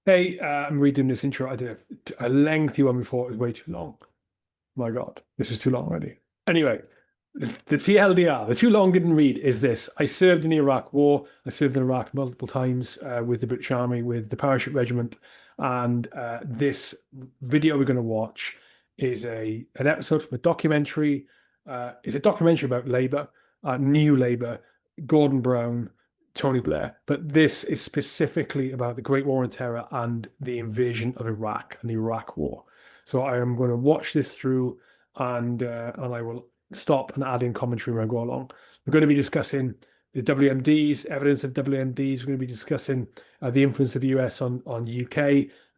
Hey, I'm redoing this intro. I did a lengthy one before. It was way too long. My God, this is too long already. Anyway, the TLDR, the too long didn't read is this. I served in the Iraq War. I served in Iraq multiple times with the British Army, with the Parachute Regiment. And this video we're going to watch is an episode from a documentary. It's a documentary about Labour, New Labour, Gordon Brown, Tony Blair, but this is specifically about the Great War on Terror and the invasion of Iraq and the Iraq War. So I am going to watch this through, and I will stop and add in commentary when I go along. We're going to be discussing the WMDs, evidence of WMDs. We're going to be discussing the influence of the US on UK.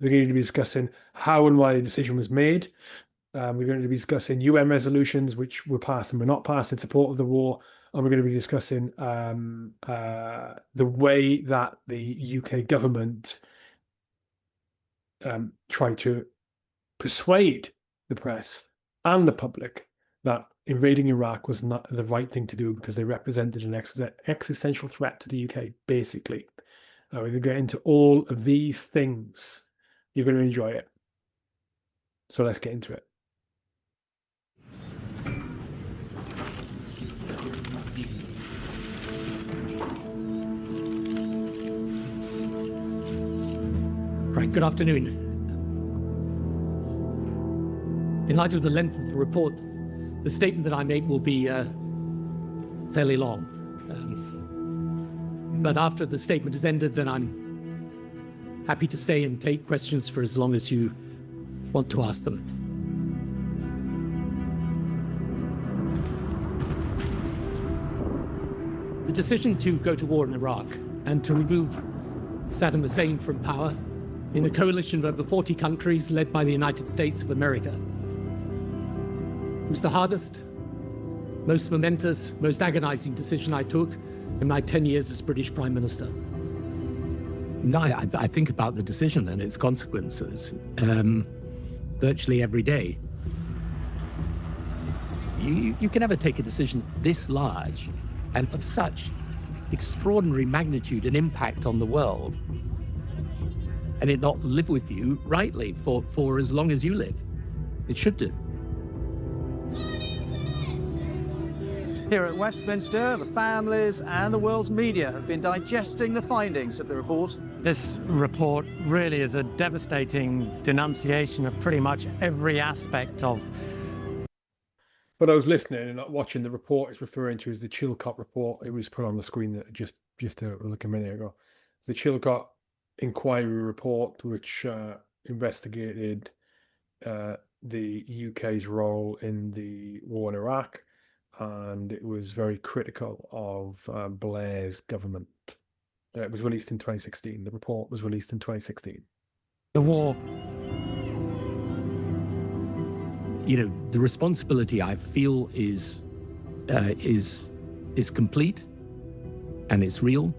We're going to be discussing how and why the decision was made. We're going to be discussing UN resolutions which were passed and were not passed in support of the war. And we're going to be discussing the way that the UK government tried to persuade the press and the public that invading Iraq was not the right thing to do because they represented an existential threat to the UK, basically. We're going to get into all of these things. You're going to enjoy it. So let's get into it. Right, good afternoon. In light of the length of the report, the statement that I make will be fairly long. But after the statement is ended, then I'm happy to stay and take questions for as long as you want to ask them. The decision to go to war in Iraq and to remove Saddam Hussein from power in a coalition of over 40 countries led by the United States of America. It was the hardest, most momentous, most agonizing decision I took in my 10 years as British Prime Minister. No, I think about the decision and its consequences virtually every day. You can never take a decision this large and of such extraordinary magnitude and impact on the world and it not live with you rightly for as long as you live. It should do. Here at Westminster, the families and the world's media have been digesting the findings of the report. This report really is a devastating denunciation of pretty much every aspect of. But I was listening and not watching the report it's referring to as the Chilcot report. It was put on the screen just like a minute ago. The Chilcot inquiry report, which investigated the UK's role in the war in Iraq, and it was very critical of Blair's government. It was released in 2016. The report was released in 2016. The war, the responsibility I feel is complete and it's real.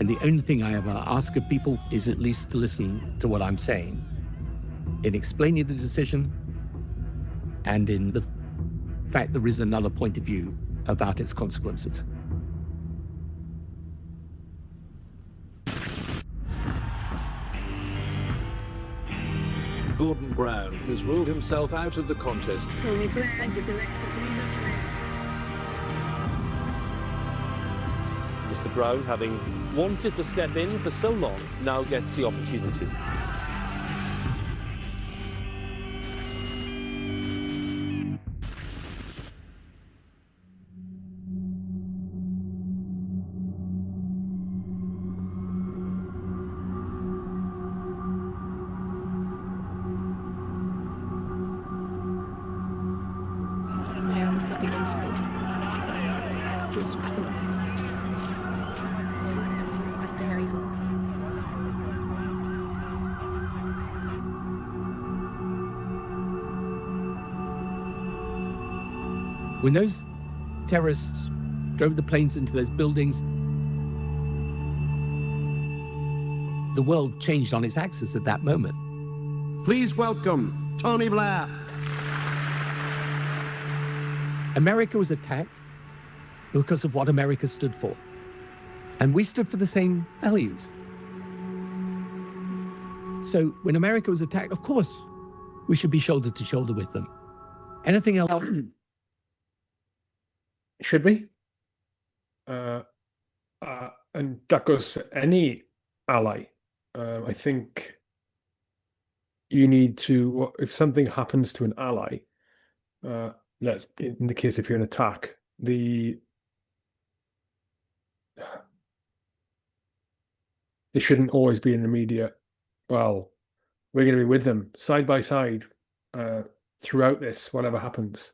And the only thing I ever ask of people is at least to listen to what I'm saying in explaining the decision and in the fact there is another point of view about its consequences. Gordon Brown has ruled himself out of the contest. Tony Blair is elected. Mr. Brown, having wanted to step in for so long, now gets the opportunity. When those terrorists drove the planes into those buildings, the world changed on its axis at that moment. Please welcome Tony Blair. America was attacked because of what America stood for. And we stood for the same values. So when America was attacked, of course, we should be shoulder to shoulder with them. Anything else? Should we? And that goes for any ally. I think you need to, if something happens to an ally, in the case if you're an attack, it shouldn't always be an immediate, well, we're going to be with them side by side throughout this, whatever happens,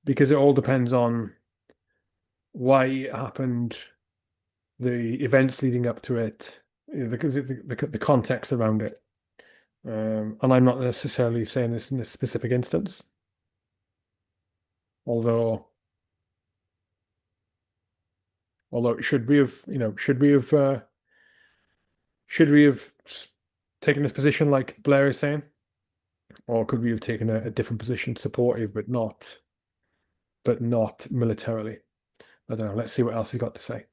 because it all depends on why it happened, the events leading up to it, the context around it. And I'm not necessarily saying this in this specific instance, although should we have taken this position like Blair is saying, or could we have taken a different position, supportive but not militarily? I don't know. Let's see what else he's got to say.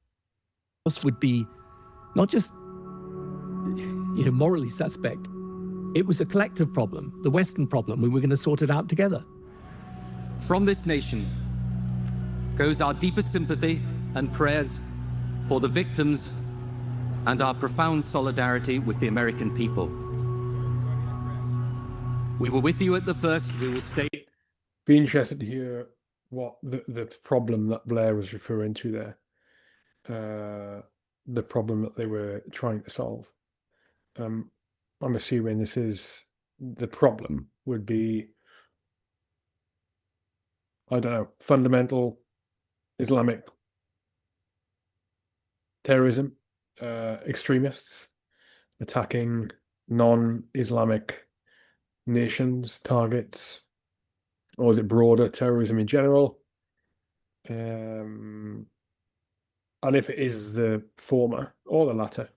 Would be not just morally suspect. It was a collective problem, the Western problem. We were going to sort it out together. From this nation goes our deepest sympathy and prayers for the victims and our profound solidarity with the American people. We were with you at the first, we will stay. Be interested to hear what the problem that Blair was referring to there, the problem that they were trying to solve. I'm assuming this is, the problem would be, I don't know, fundamental Islamic terrorism, extremists attacking non-Islamic nations, targets, or is it broader terrorism in general? And if it is the former or the latter,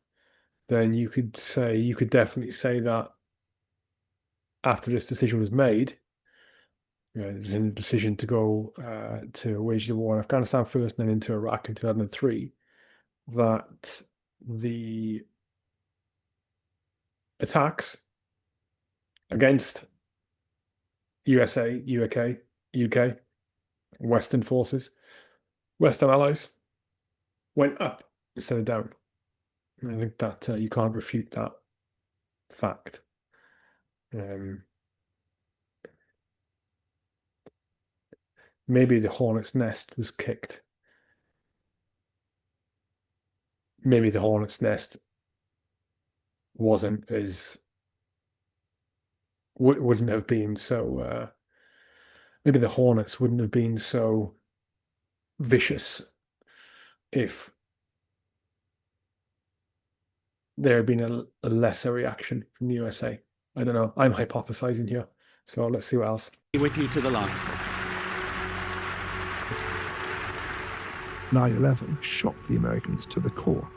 then you could definitely say that after this decision was made, there's a decision to go to wage the war in Afghanistan first and then into Iraq in 2003, that the attacks against USA, UK, Western forces, Western allies, went up instead of down. And I think that you can't refute that fact. Maybe the hornet's nest was kicked. Maybe the hornet's nest wouldn't have been so. Maybe the hornets wouldn't have been so vicious if there had been a lesser reaction from the USA. I don't know. I'm hypothesizing here. So let's see what else. With you to the last. 9/11 shocked the Americans to the core.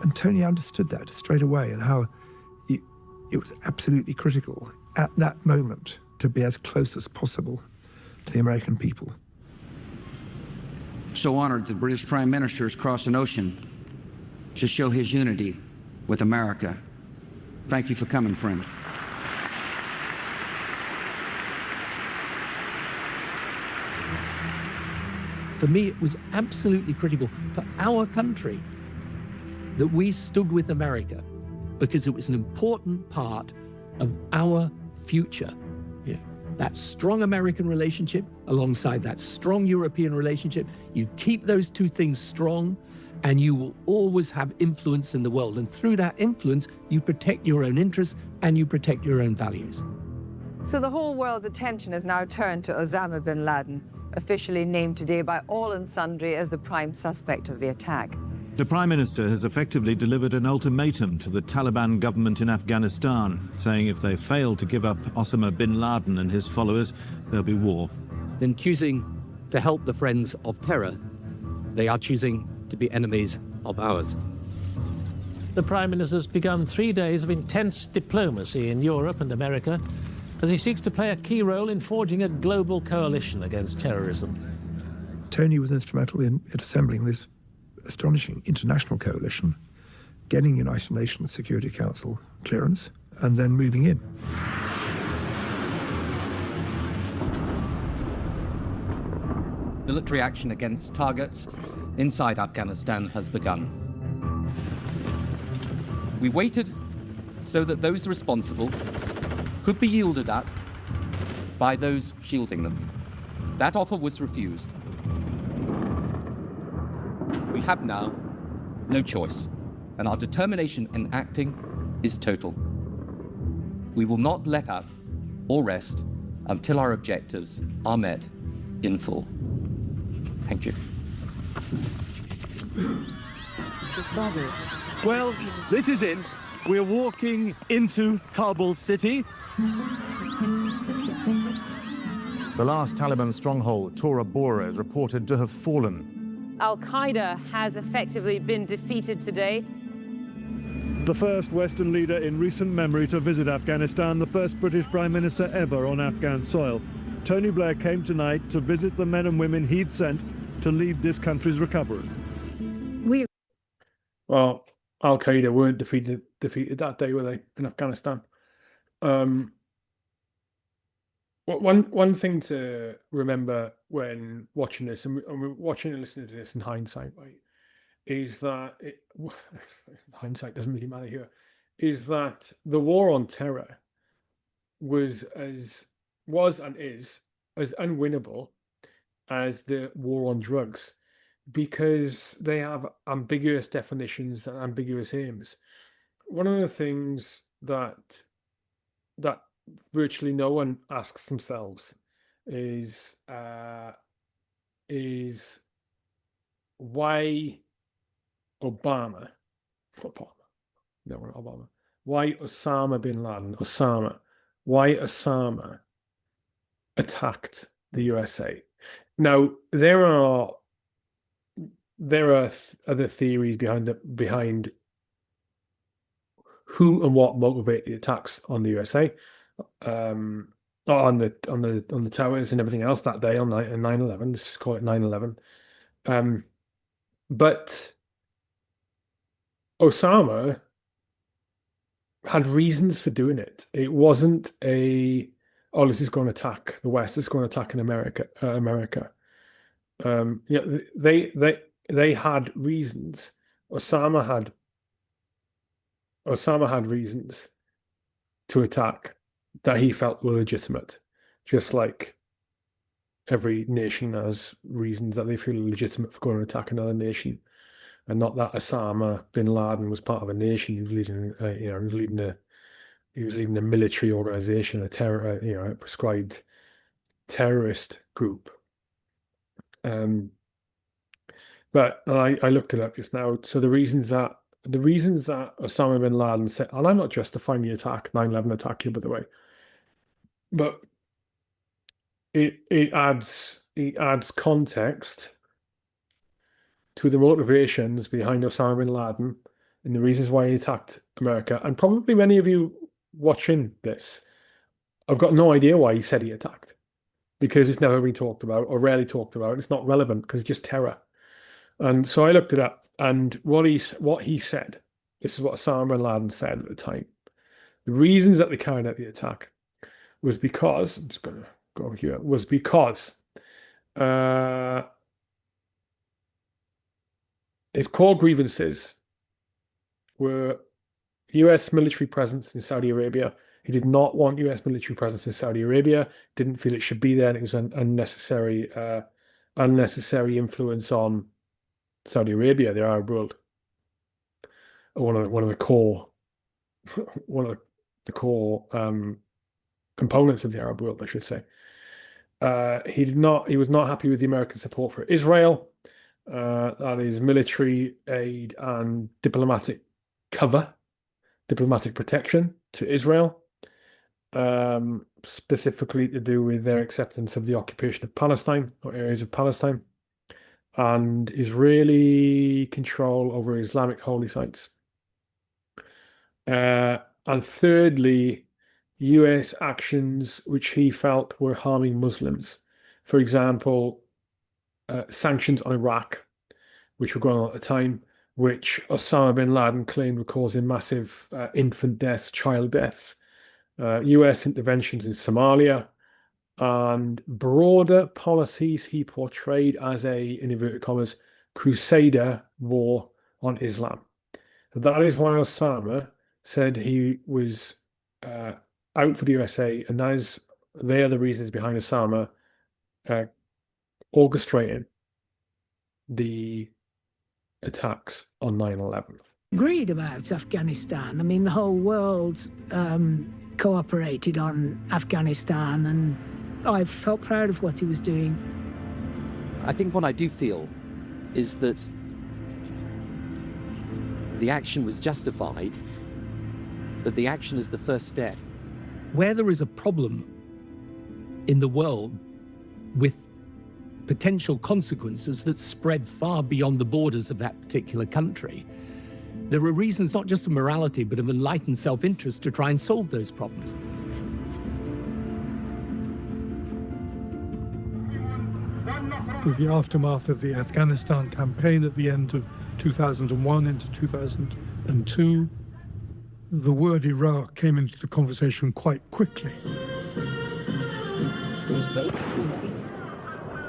And Tony understood that straight away, and how it was absolutely critical at that moment to be as close as possible to the American people. So honored the British Prime Minister has crossed an ocean to show his unity with America. Thank you for coming, friend. For me, it was absolutely critical for our country that we stood with America, because it was an important part of our future. That strong American relationship alongside that strong European relationship, you keep those two things strong and you will always have influence in the world. And through that influence, you protect your own interests and you protect your own values. So the whole world's attention is now turned to Osama bin Laden, officially named today by all and sundry as the prime suspect of the attack. The Prime Minister has effectively delivered an ultimatum to the Taliban government in Afghanistan, saying if they fail to give up Osama bin Laden and his followers, there'll be war. In choosing to help the friends of terror, they are choosing to be enemies of ours. The Prime Minister's begun 3 days of intense diplomacy in Europe and America as he seeks to play a key role in forging a global coalition against terrorism. Tony was instrumental in assembling this astonishing international coalition, getting United Nations Security Council clearance, and then moving in. Military action against targets inside Afghanistan has begun. We waited so that those responsible could be yielded at by those shielding them. That offer was refused. We have now no choice, and our determination in acting is total. We will not let up or rest until our objectives are met in full. Thank you. Well, this is it. We're walking into Kabul city. The last Taliban stronghold, Tora Bora, is reported to have fallen. Al-Qaeda has effectively been defeated today. The first Western leader in recent memory to visit Afghanistan, the first British Prime Minister ever on Afghan soil. Tony Blair came tonight to visit the men and women he'd sent to lead this country's recovery. Well, Al-Qaeda weren't defeated that day, were they, in Afghanistan? One thing to remember when watching this, and we're watching and listening to this in hindsight, right, is that hindsight doesn't really matter here, is that the war on terror was and is as unwinnable as the war on drugs, because they have ambiguous definitions and ambiguous aims. One of the things that virtually no one asks themselves is why Obama, why Osama bin Laden, why Osama attacked the USA. Now, there are other theories behind who and what motivated the attacks on the USA, on the towers and everything else that day on 9/11. Let's call it 9/11. But Osama had reasons for doing it. It wasn't this is going to attack the West. It's going to attack in America. They had reasons. Osama had reasons to attack that he felt were legitimate, just like every nation has reasons that they feel legitimate for going to attack another nation, and not that Osama bin Laden was part of a nation. He was leading a military organization, a prescribed terrorist group. But I looked it up just now. So the reasons that Osama bin Laden said, and I'm not justifying the attack, 9/11 attack here, by the way, but it adds context to the motivations behind Osama bin Laden and the reasons why he attacked America. And probably many of you watching this, I've got no idea why he said he attacked, because it's never been talked about or rarely talked about. It's not relevant because it's just terror. And so I looked it up, and what he said, this is what Osama bin Laden said at the time. The reasons that they carried out the attack was because, I'm just going to go over here, was because his core grievances were US military presence in Saudi Arabia. He did not want US military presence in Saudi Arabia, didn't feel it should be there, and it was an unnecessary influence on Saudi Arabia, the Arab world. One of the core components of the Arab world, I should say. He was not happy with the American support for Israel. That is military aid and diplomatic cover, diplomatic protection to Israel, specifically to do with their acceptance of the occupation of Palestine or areas of Palestine, and Israeli control over Islamic holy sites. And thirdly, US actions which he felt were harming Muslims. For example, sanctions on Iraq, which were going on at the time, which Osama bin Laden claimed were causing massive infant deaths, child deaths, US interventions in Somalia, and broader policies he portrayed as a, in inverted commas, crusader war on Islam. That is why Osama said he was out for the USA, and they are the reasons behind Osama orchestrating the attacks on 9/11. Agreed about Afghanistan. I mean, the whole world cooperated on Afghanistan, and I felt proud of what he was doing. I think what I do feel is that the action was justified, but the action is the first step. Where there is a problem in the world with potential consequences that spread far beyond the borders of that particular country, there are reasons not just of morality, but of enlightened self-interest to try and solve those problems. With the aftermath of the Afghanistan campaign at the end of 2001 into 2002, the word Iraq came into the conversation quite quickly.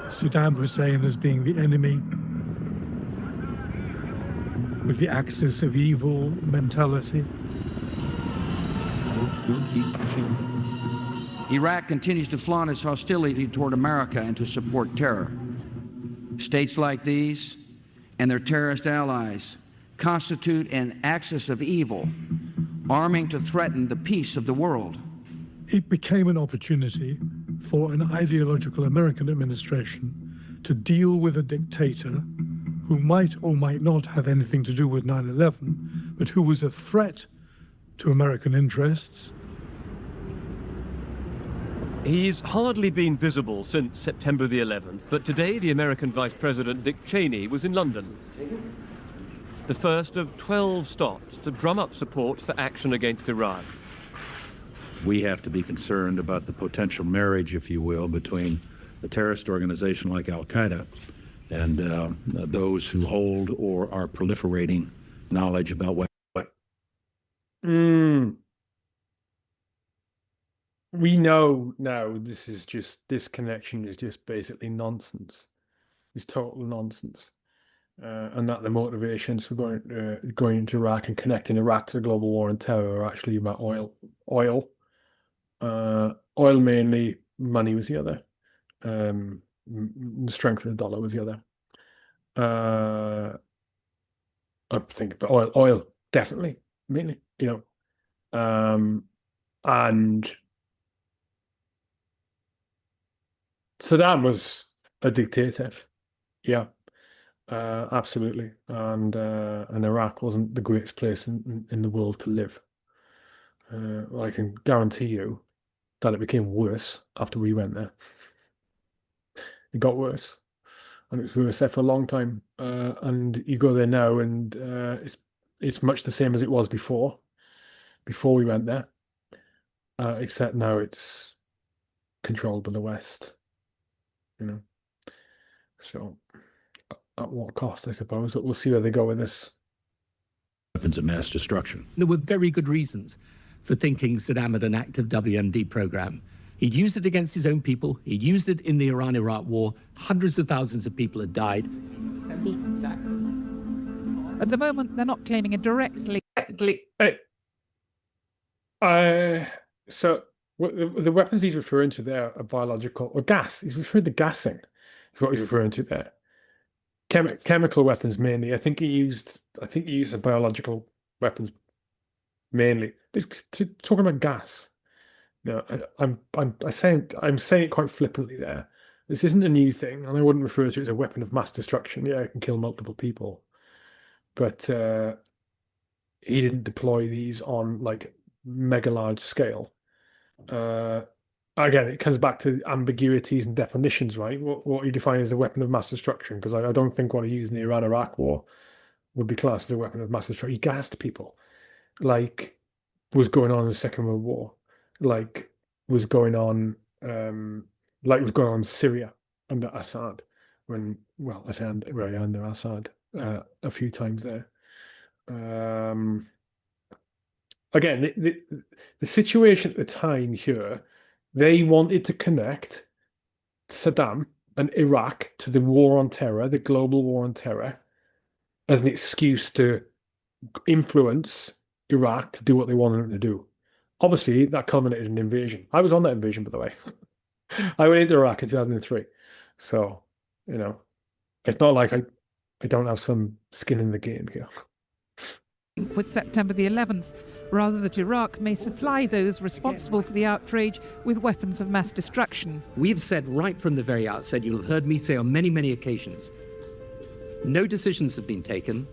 Saddam Hussein as being the enemy, with the axis of evil mentality. Iraq continues to flaunt its hostility toward America and to support terror. States like these and their terrorist allies constitute an axis of evil, arming to threaten the peace of the world. It became an opportunity for an ideological American administration to deal with a dictator who might or might not have anything to do with 9/11, but who was a threat to American interests. He's hardly been visible since September the 11th, but today the American Vice President Dick Cheney was in London. The first of 12 stops to drum up support for action against Iran. We have to be concerned about the potential marriage, if you will, between a terrorist organization like Al-Qaeda and those who hold or are proliferating knowledge about what. We know now this connection is just basically nonsense. It's total nonsense. And that the motivations for going into Iraq and connecting Iraq to the global war on terror are actually about oil. Oil mainly, money was the other. The strength of the dollar was the other. I think about oil, definitely, mainly, and Saddam was a dictator, yeah, absolutely, and Iraq wasn't the greatest place in the world to live. I can guarantee you that it became worse after we went there. It got worse, and it was worse there for a long time. And you go there now, and it's much the same as it was before we went there, except now it's controlled by the West. So at what cost, I suppose, but we'll see where they go with this. Weapons of mass destruction. There were very good reasons for thinking Saddam had an active WMD program. He'd used it against his own people. He'd used it in the Iran-Iraq war. Hundreds of thousands of people had died. At the moment, they're not claiming it directly. So the weapons he's referring to there are biological or gas. He's referring to gassing. Is what he's referring to there. Chemical weapons mainly. I think he used the biological weapons mainly. Talking about gas. No, I'm saying it quite flippantly there. This isn't a new thing, and I wouldn't refer to it as a weapon of mass destruction. Yeah, it can kill multiple people, but he didn't deploy these on like mega large scale. Again, it comes back to ambiguities and definitions, right? What you define as a weapon of mass destruction? Because I don't think what he used in the Iran-Iraq war would be classed as a weapon of mass destruction. He gassed people, like was going on in the Second World War, like was going on in Syria under Assad. Under Assad, a few times there. Again, the situation at the time here, they wanted to connect Saddam and Iraq to the war on terror, the global war on terror, as an excuse to influence Iraq to do what they wanted them to do. Obviously, that culminated in an invasion. I was on that invasion, by the way. I went into Iraq in 2003. So, you know, it's not like I don't have some skin in the game here. With September the 11th, rather that Iraq may supply those responsible for the outrage with weapons of mass destruction. We have said right from the very outset, you'll have heard me say on many, many occasions, no decisions have been taken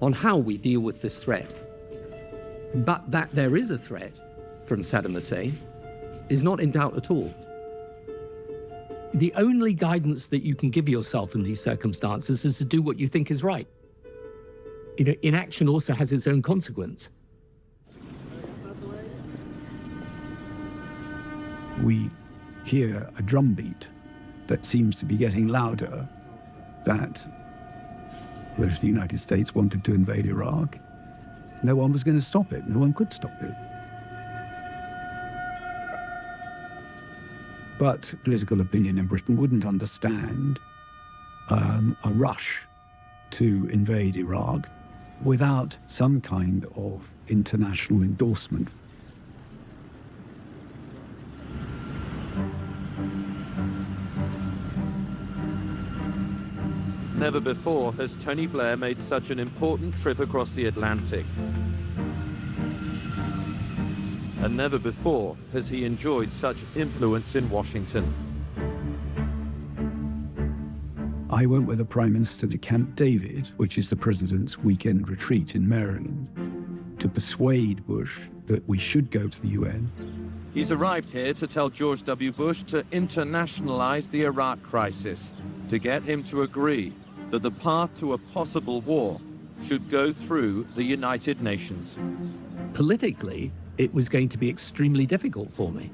on how we deal with this threat. But that there is a threat from Saddam Hussein is not in doubt at all. The only guidance that you can give yourself in these circumstances is to do what you think is right. Inaction also has its own consequence. We hear a drumbeat that seems to be getting louder, that the United States wanted to invade Iraq. No one was going to stop it. No one could stop it. But political opinion in Britain wouldn't understand a rush to invade Iraq without some kind of international endorsement. Never before has Tony Blair made such an important trip across the Atlantic. And never before has he enjoyed such influence in Washington. I went with the Prime Minister to Camp David, which is the President's weekend retreat in Maryland, to persuade Bush that we should go to the UN. He's arrived here to tell George W. Bush to internationalize the Iraq crisis, to get him to agree that the path to a possible war should go through the United Nations. Politically, it was going to be extremely difficult for me.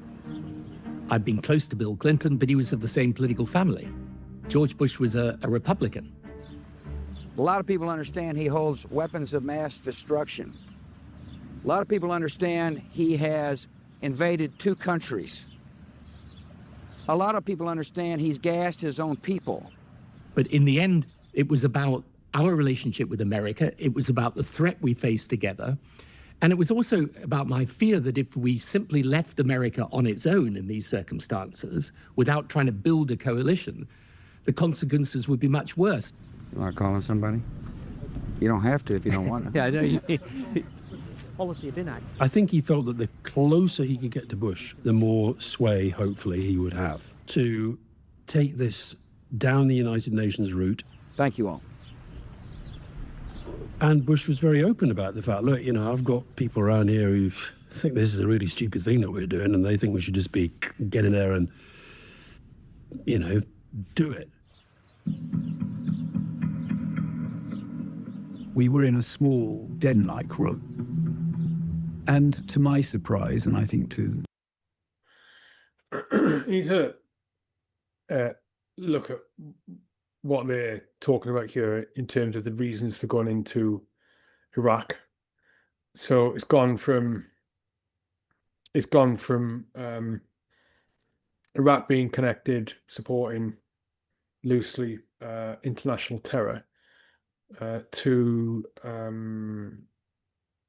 I'd been close to Bill Clinton, but he was of the same political family. George Bush was a Republican. A lot of people understand he holds weapons of mass destruction. A lot of people understand he has invaded 2 countries. A lot of people understand he's gassed his own people. But in the end, it was about our relationship with America. It was about the threat we faced together. And it was also about my fear that if we simply left America on its own in these circumstances, without trying to build a coalition, the consequences would be much worse. You want to call on somebody? You don't have to if you don't want to. Yeah, I know. Policy of inaction. I think he felt that the closer he could get to Bush, the more sway, hopefully, he would have to take this down the United Nations route. Thank you all. And Bush was very open about the fact, look, you know, I've got people around here who think this is a really stupid thing that we're doing, and they think we should just be get in there and, you know, do it. We were in a small den-like room. And to my surprise, and I think to... You need to look at what they're talking about here in terms of the reasons for going into Iraq. So it's gone from Iraq being connected, supporting loosely international terror, to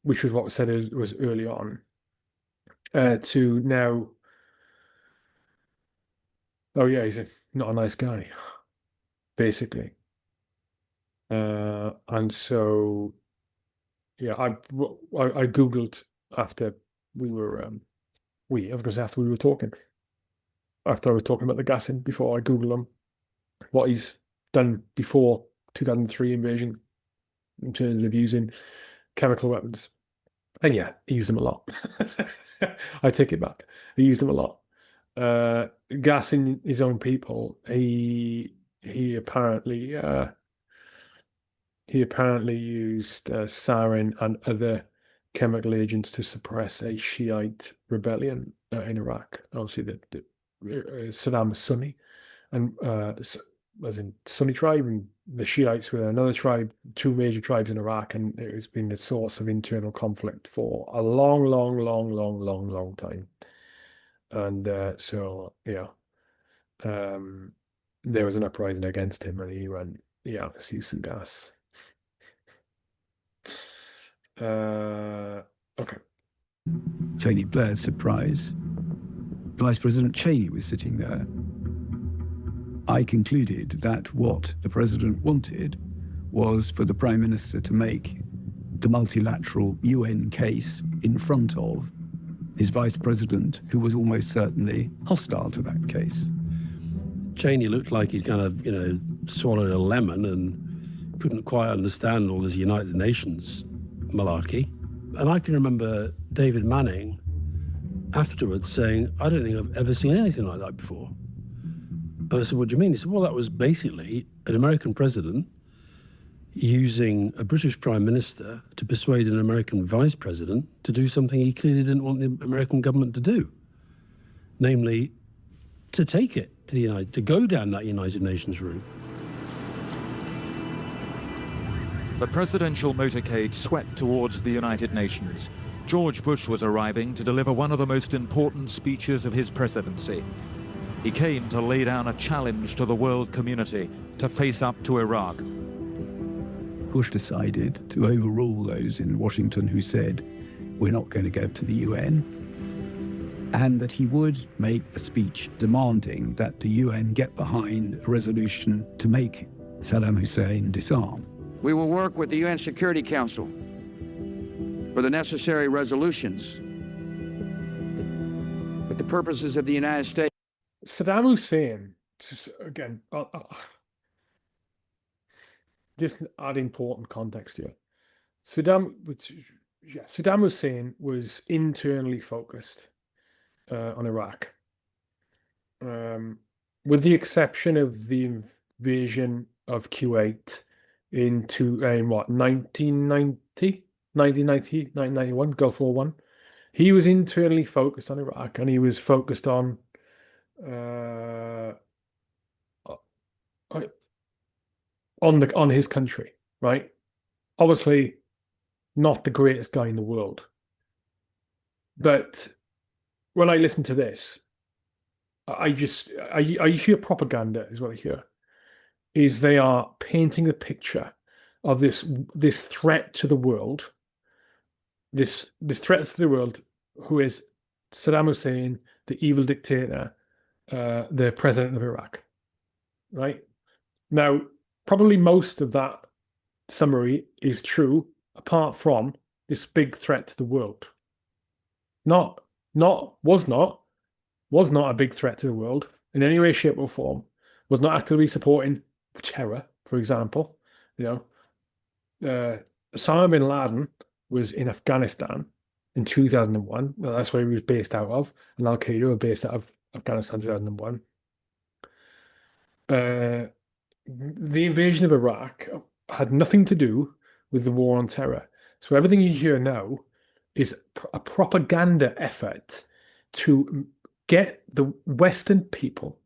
which was what was said was early on, to now, oh yeah, he's not a nice guy, basically. And so, yeah, I Googled after we were, I was going to say after we were talking, after I was talking about the gassing, before I Googled him, what he's done before 2003 invasion in terms of using chemical weapons. And yeah, he used them a lot. I take it back. He used them a lot. Gassing his own people. He apparently used sarin and other chemical agents to suppress a Shiite rebellion in Iraq. Obviously, Saddam was Sunni, and as in Sunni tribe, and the Shiites were another tribe, two major tribes in Iraq, and it has been the source of internal conflict for a long time. And so, yeah, there was an uprising against him, and he went, yeah, cease and gas. Okay. Tony Blair's surprise, Vice President Cheney was sitting there. I concluded that what the President wanted was for the Prime Minister to make the multilateral UN case in front of his Vice President, who was almost certainly hostile to that case. Cheney looked like he'd kind of, swallowed a lemon and couldn't quite understand all this United Nations malarkey. And I can remember David Manning afterwards saying, I don't think I've ever seen anything like that before. And I said, what do you mean? He said, well, that was basically an American president using a British Prime Minister to persuade an American Vice President to do something he clearly didn't want the American government to do. Namely, to take it to go down that United Nations route. The presidential motorcade swept towards the United Nations. George Bush was arriving to deliver one of the most important speeches of his presidency. He came to lay down a challenge to the world community to face up to Iraq. Bush decided to overrule those in Washington who said, we're not going to go to the UN, and that he would make a speech demanding that the UN get behind a resolution to make Saddam Hussein disarm. We will work with the UN Security Council for the necessary resolutions for the purposes of the United States. Saddam Hussein, again, just add important context here. Saddam Hussein was internally focused on Iraq, with the exception of the invasion of Kuwait in 1991, Gulf War I. He was internally focused on Iraq, and he was focused on his country, right? Obviously, not the greatest guy in the world. But when I listen to this, I hear propaganda, is what I hear. Is they are painting a picture of this threat to the world, this threat to the world, who is Saddam Hussein, the evil dictator, the president of Iraq, right? Now, probably most of that summary is true, apart from this big threat to the world. Was not a big threat to the world in any way, shape, or form. Was not actively supporting terror, for example. Osama bin Laden was in Afghanistan in 2001. Well, that's where he was based out of, and Al Qaeda were based out of Afghanistan 2001. The invasion of Iraq had nothing to do with the war on terror. So everything you hear now is a propaganda effort to get the Western people,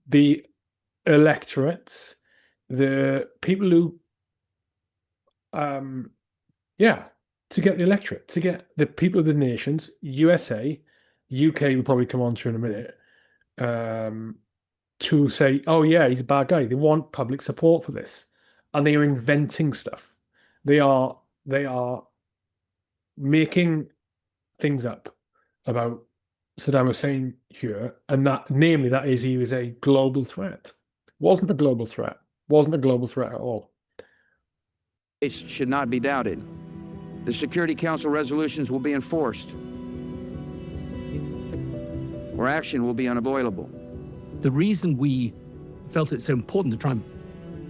the electorates, the people who, to get the electorate, to get the people of the nations, USA, UK will probably come on to in a minute, to say, oh yeah, he's a bad guy. They want public support for this. And they are inventing stuff. They are making things up about Saddam Hussein here, and that, namely, that is he was a global threat. Wasn't a global threat. Wasn't a global threat at all. It should not be doubted. The Security Council resolutions will be enforced, or action will be unavoidable. The reason we felt it so important to try and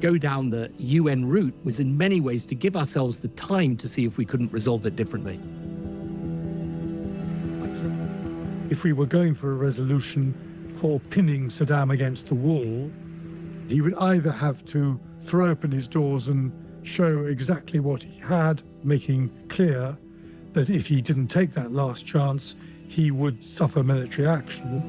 go down the UN route was in many ways to give ourselves the time to see if we couldn't resolve it differently. If we were going for a resolution for pinning Saddam against the wall, he would either have to throw open his doors and show exactly what he had, making clear that if he didn't take that last chance, he would suffer military action.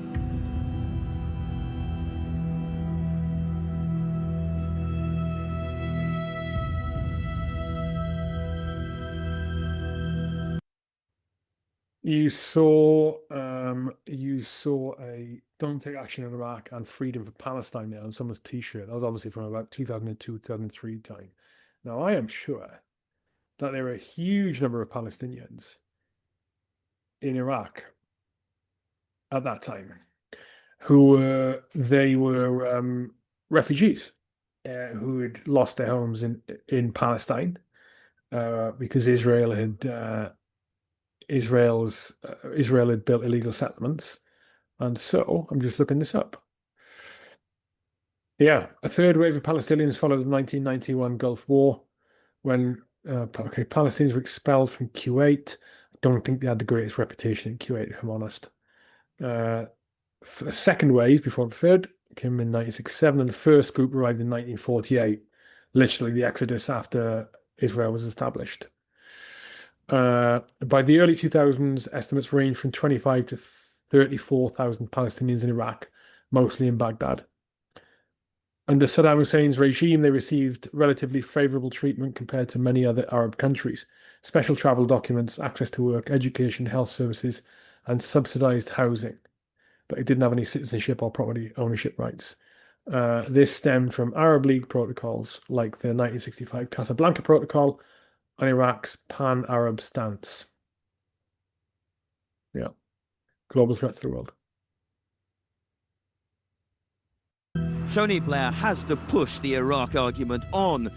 You saw a "Don't Take Action in Iraq" and "Freedom for Palestine" there on someone's T-shirt. That was obviously from about 2002, 2003 time. Now, I am sure that there are a huge number of Palestinians in Iraq at that time who were refugees who had lost their homes in Palestine because Israel had built illegal settlements, and so I'm just looking this up. Yeah, a third wave of Palestinians followed the 1991 Gulf War when Palestinians were expelled from Kuwait. I don't think they had the greatest reputation in Kuwait, if I'm honest. The second wave, before the third, came in 1967, and the first group arrived in 1948, literally the exodus after Israel was established. By the early 2000s, estimates range from 25 to 34,000 Palestinians in Iraq, mostly in Baghdad. Under Saddam Hussein's regime, they received relatively favorable treatment compared to many other Arab countries. Special travel documents, access to work, education, health services, and subsidized housing. But it didn't have any citizenship or property ownership rights. This stemmed from Arab League protocols like the 1965 Casablanca Protocol and Iraq's pan-Arab stance. Yeah. Global threat to the world. Tony Blair has to push the Iraq argument on,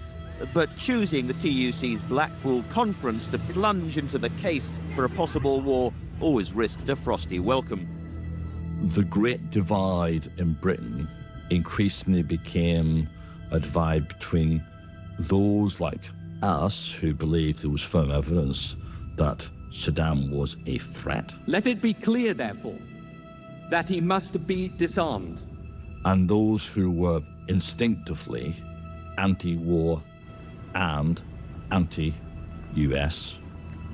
but choosing the TUC's Blackpool conference to plunge into the case for a possible war always risked a frosty welcome. The Great Divide in Britain increasingly became a divide between those like us who believed there was firm evidence that Saddam was a threat. Let it be clear, therefore, that he must be disarmed. And those who were instinctively anti-war and anti-US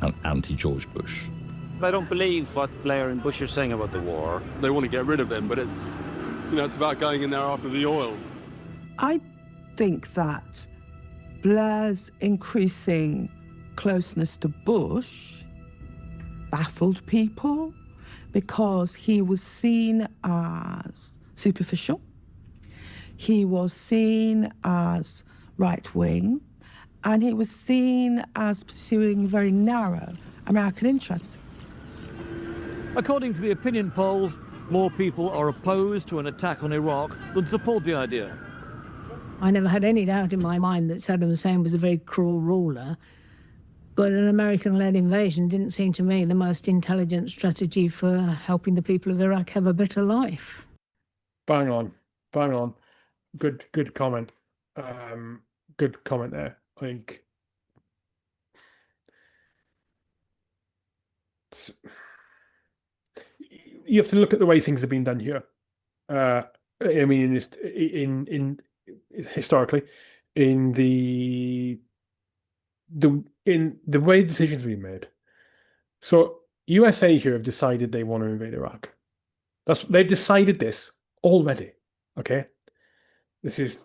and anti-George Bush. I don't believe what Blair and Bush are saying about the war. They want to get rid of him, but it's about going in there after the oil. I think that Blair's increasing closeness to Bush baffled people because he was seen as superficial. He was seen as right-wing, and he was seen as pursuing very narrow American interests. According to the opinion polls, more people are opposed to an attack on Iraq than support the idea. I never had any doubt in my mind that Saddam Hussein was a very cruel ruler, but an American-led invasion didn't seem to me the most intelligent strategy for helping the people of Iraq have a better life. Bang on. Good comment. Good comment there. I think you have to look at the way things have been done here. I mean, in historically, in the way decisions have been made. So USA here have decided they want to invade Iraq. They've decided this already. Okay, this is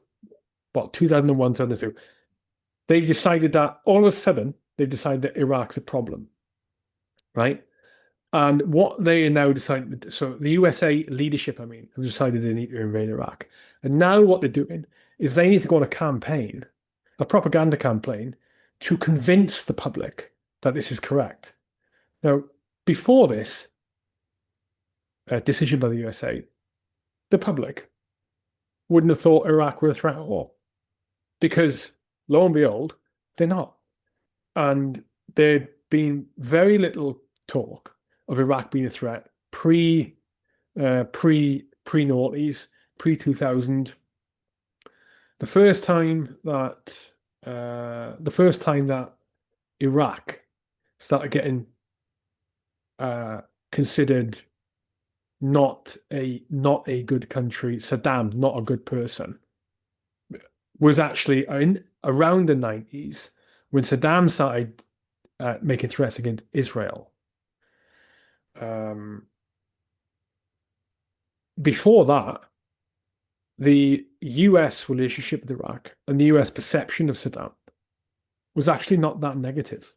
what 2001, 2002. They've decided that all of a sudden they've decided that Iraq's a problem, right? And what they are now deciding, so the USA leadership, have decided they need to invade Iraq. And now what they're doing is they need to go on a campaign, a propaganda campaign, to convince the public that this is correct. Now, before this decision by the USA, the public wouldn't have thought Iraq were a threat at all. Because, lo and behold, they're not. And there'd been very little talk of Iraq being a threat pre-noughties, pre-2000. The first time that Iraq started getting considered not a good country, Saddam not a good person, was actually around the 90s when Saddam started making threats against Israel. Before that, the US relationship with Iraq and the US perception of Saddam was actually not that negative.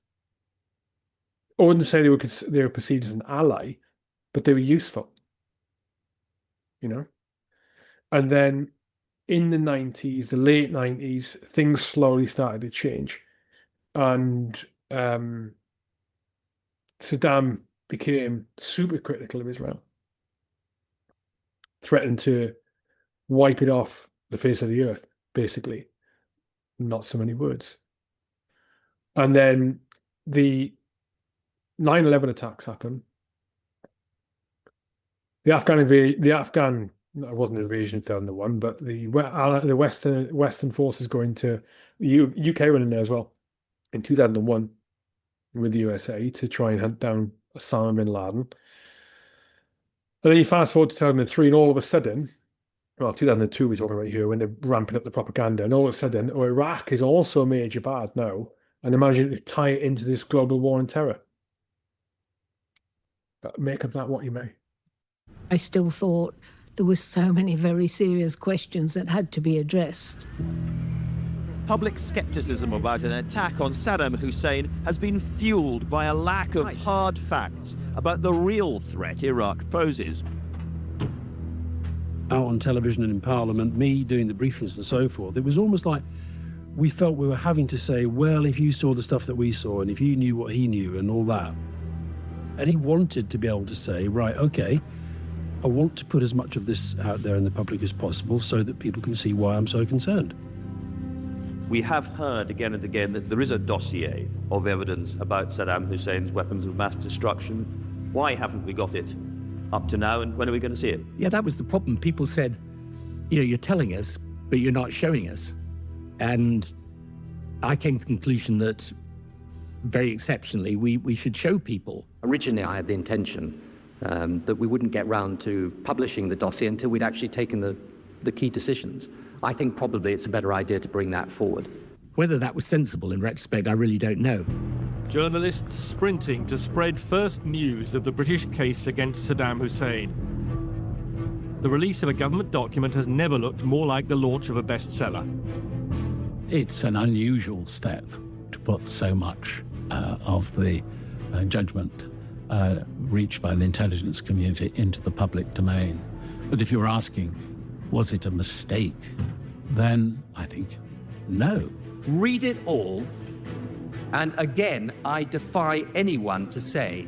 I wouldn't say they were perceived as an ally, but they were useful, you know. And then in the 90s, the late 90s, things slowly started to change, and Saddam became super critical of Israel, threatened to wipe it off the face of the earth, basically. Not so many words. And then the 9/11 attacks happened. The Afghan, no, it wasn't an invasion in 2001, but the Western forces going to the UK were in there as well in 2001 with the USA to try and hunt down Osama bin Laden. And then you fast forward to 2003, and all of a sudden, well, 2002 we're talking about here, when they're ramping up the propaganda, and all of a sudden, Iraq is also a major bad now, and imagine to tie it into this global war on terror. But make of that what you may. I still thought there were so many very serious questions that had to be addressed. Public skepticism about an attack on Saddam Hussein has been fueled by a lack of hard facts about the real threat Iraq poses. Out on television and in Parliament, me doing the briefings and so forth, it was almost like we felt we were having to say, well, if you saw the stuff that we saw and if you knew what he knew and all that. And he wanted to be able to say, right, okay, I want to put as much of this out there in the public as possible so that people can see why I'm so concerned. We have heard again and again that there is a dossier of evidence about Saddam Hussein's weapons of mass destruction. Why haven't we got it up to now, and when are we going to see it? Yeah, that was the problem. People said, you know, you're telling us, but you're not showing us. And I came to the conclusion that, very exceptionally, we should show people. Originally, I had the intention that we wouldn't get round to publishing the dossier until we'd actually taken the key decisions. I think probably it's a better idea to bring that forward. Whether that was sensible in retrospect, I really don't know. Journalists sprinting to spread first news of the British case against Saddam Hussein. The release of a government document has never looked more like the launch of a bestseller. It's an unusual step to put so much of the judgment reached by the intelligence community into the public domain. But if you're asking, was it a mistake? Then I think no. Read it all, and again, I defy anyone to say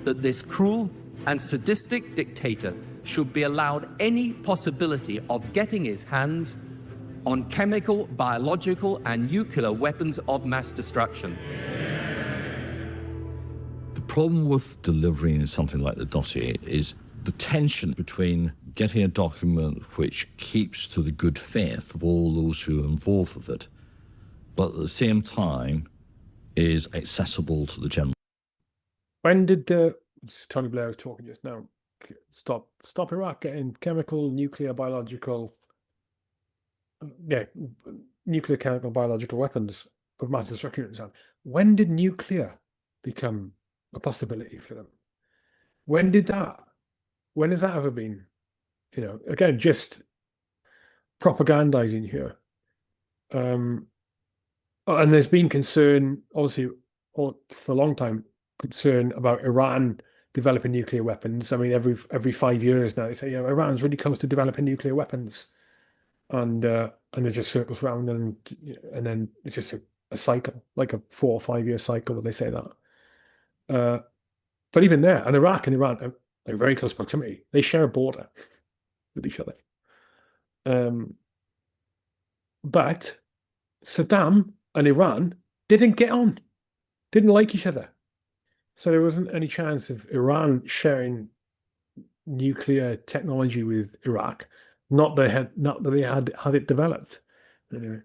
that this cruel and sadistic dictator should be allowed any possibility of getting his hands on chemical, biological, and nuclear weapons of mass destruction. The problem with delivering something like the dossier is the tension between getting a document which keeps to the good faith of all those who are involved with it, but at the same time is accessible to the general. When did Tony Blair was talking just now? Stop Iraq getting chemical, nuclear, biological, nuclear, chemical, biological weapons of mass destruction. When did nuclear become a possibility for them? When has that ever been? You know, again, just propagandizing here. And there's been concern, obviously, for a long time, concern about Iran developing nuclear weapons. I mean, every 5 years now, they say, Iran's really close to developing nuclear weapons. And it just circles around, and then it's just a cycle, like a 4 or 5 year cycle where they say that. But even there, and Iraq and Iran are very close proximity. They share a border with each other. But Saddam and Iran didn't get on, didn't like each other. So there wasn't any chance of Iran sharing nuclear technology with Iraq. Not that they had it developed. Anyway.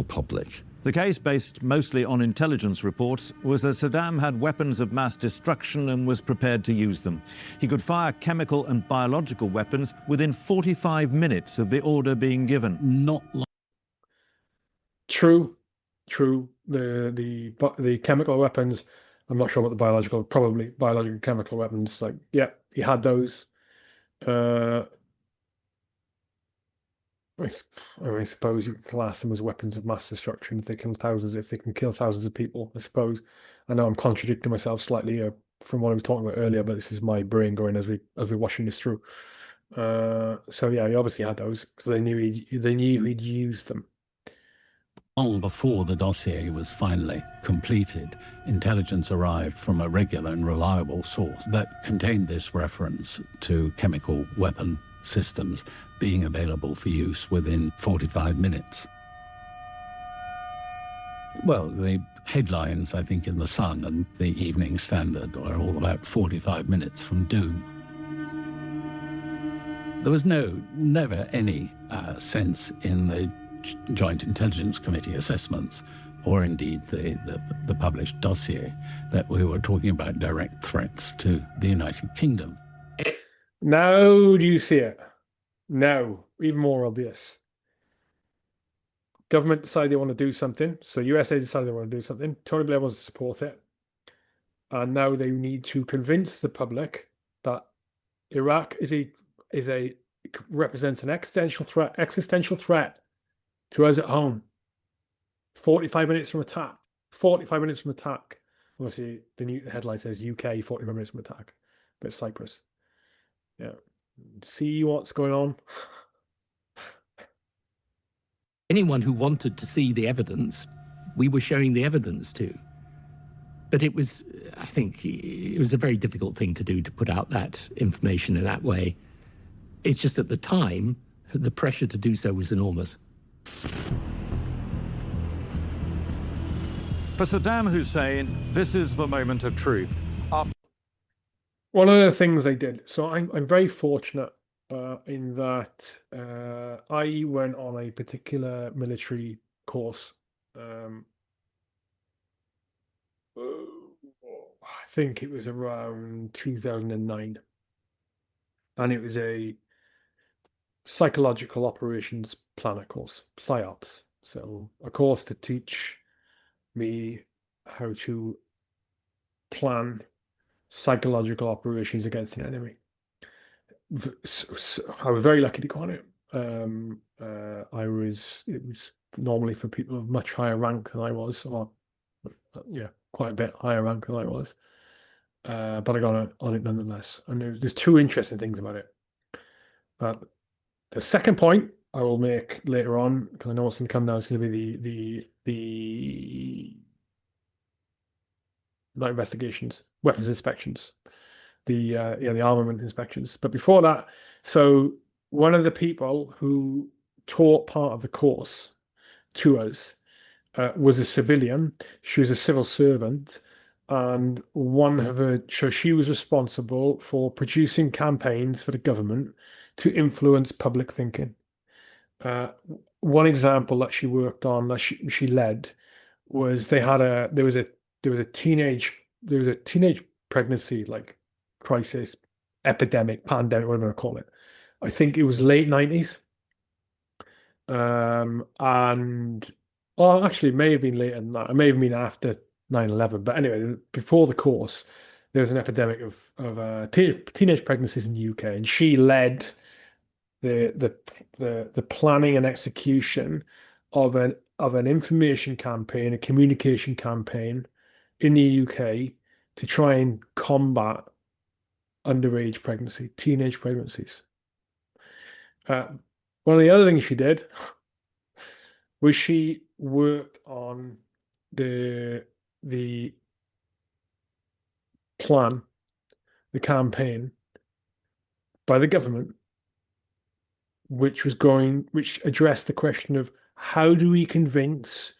Public. The case, based mostly on intelligence reports, was that Saddam had weapons of mass destruction and was prepared to use them. He could fire chemical and biological weapons within 45 minutes of the order being given. Not like True. The chemical weapons, I'm not sure about the biological, probably biological chemical weapons. Like, yeah, he had those. I suppose you could class them as weapons of mass destruction if they kill thousands, if they can kill thousands of people, I suppose. I know I'm contradicting myself slightly here from what I was talking about earlier, but this is my brain going as we're watching this through. So yeah, he obviously had those because they knew he'd used them. Long before the dossier was finally completed, intelligence arrived from a regular and reliable source that contained this reference to chemical weapon systems being available for use within 45 minutes. Well, the headlines, I think, in The Sun and the Evening Standard are all about 45 minutes from doom. There was never any sense in the Joint Intelligence Committee assessments, or indeed the published dossier, that we were talking about direct threats to the United Kingdom. Now do you see it? Now, even more obvious. Government decided they want to do something, so USA decided they want to do something. Tony Blair wants to support it, and now they need to convince the public that Iraq represents an existential threat to us at home. 45 minutes from attack. 45 minutes from attack. Obviously, the headline says UK 45 minutes from attack, but it's Cyprus. Yeah. See what's going on. Anyone who wanted to see the evidence, we were showing the evidence to. But it was, I think, it was a very difficult thing to do, to put out that information in that way. It's just at the time, the pressure to do so was enormous. For Saddam Hussein, this is the moment of truth. One of the things they did, so I'm very fortunate in that I went on a particular military course. I think it was around 2009, and it was a psychological operations planner course, PsyOps. So a course to teach me how to plan psychological operations against an enemy. So I was very lucky to go on it. It was normally for people of much higher rank than I was, or yeah, quite a bit higher rank than I was. But I got on it nonetheless. And there's two interesting things about it. But the second point I will make later on, because I know what's going to come now, is going to be not investigations, weapons inspections, the armament inspections. But before that, so one of the people who taught part of the course to us was a civilian. She was a civil servant, and so she was responsible for producing campaigns for the government to influence public thinking. One example that she worked on, that she led, was there was a teenage pregnancy, like, crisis, epidemic, pandemic, whatever you want to call it. I think it was late 90s. Actually, it may have been later than that. It may have been after 9/11. But anyway, before the course, there was an epidemic of teenage pregnancies in the UK, and she led the planning and execution of an information campaign, a communication campaign in the UK to try and combat underage pregnancy, teenage pregnancies. One of the other things she did was she worked on the plan, the campaign by the government, which addressed the question of how do we convince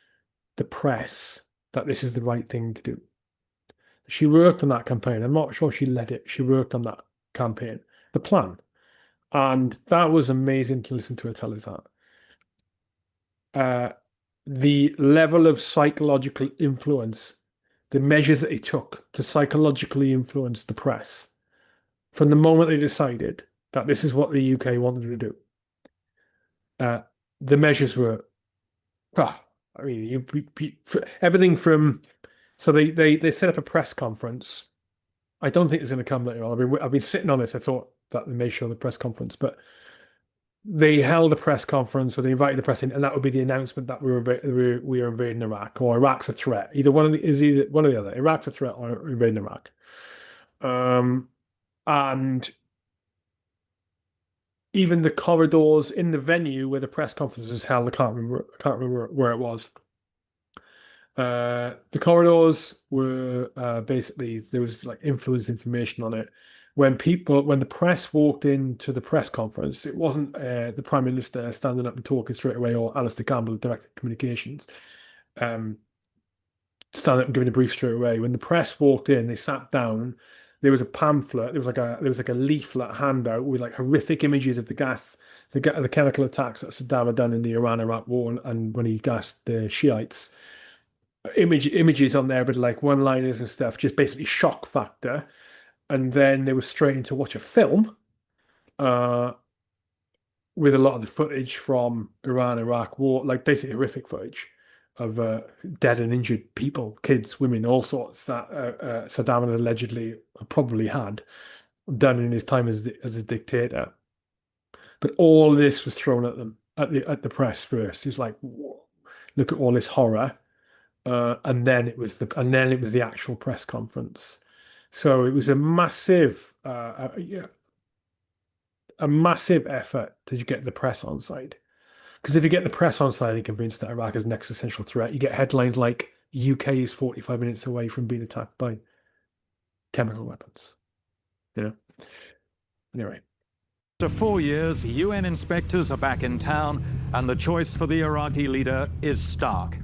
the press that this is the right thing to do. She worked on that campaign. I'm not sure she led it. She worked on that campaign, the plan. And that was amazing to listen to her tell us that. The level of psychological influence, the measures that it took to psychologically influence the press from the moment they decided that this is what the UK wanted to do. The measures were, everything from, so they set up a press conference. I don't think it's going to come later on. I've been sitting on this. I thought that they may show the press conference, but they held a press conference where they invited the press in, and that would be the announcement that we were invading Iraq, or Iraq's a threat. Either one of the other. Iraq's a threat or invading Iraq. And even the corridors in the venue where the press conference was held, I can't remember where it was. The corridors were basically, there was like influence information on it. When the press walked into the press conference, it wasn't the Prime Minister standing up and talking straight away, or Alistair Campbell, Director of Communications, standing up and giving a brief straight away. When the press walked in, they sat down. There was a pamphlet. There was like a leaflet handout with like horrific images of the chemical attacks that Saddam had done in the Iran-Iraq war, and when he gassed the Shiites. Images on there, but like one-liners and stuff, just basically shock factor. And then they were straight into watch a film with a lot of the footage from Iran-Iraq war, like basically horrific footage of dead and injured people, kids, women, all sorts that Saddam had allegedly probably had done in his time as a dictator. But all this was thrown at them at the press first. It's like, whoa, look at all this horror. And then it was the actual press conference. So it was a massive effort to get the press on side. Because if you get the press on side and convinced that Iraq is an existential threat, you get headlines like UK is 45 minutes away from being attacked by chemical weapons. You know. Anyway. After 4 years, UN inspectors are back in town, and the choice for the Iraqi leader is stark.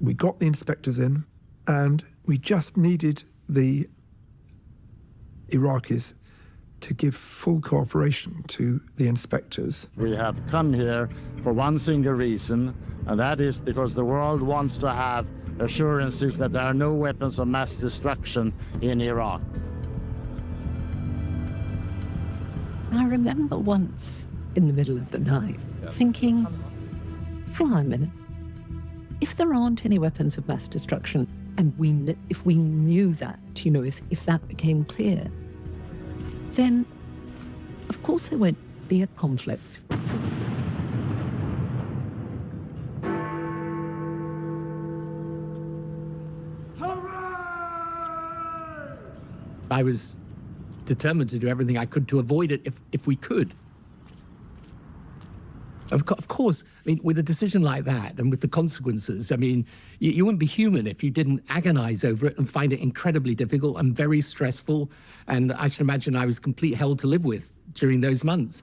We got the inspectors in, and we just needed the Iraqis to give full cooperation to the inspectors. We have come here for one single reason, and that is because the world wants to have assurances that there are no weapons of mass destruction in Iraq. I remember once in the middle of the night thinking, hang on a minute. If there aren't any weapons of mass destruction, and if we knew that, you know, if that became clear, then of course there won't be a conflict. I was determined to do everything I could to avoid it if we could. Of course, I mean, with a decision like that and with the consequences, I mean, you wouldn't be human if you didn't agonize over it and find it incredibly difficult and very stressful. And I should imagine I was complete hell to live with during those months.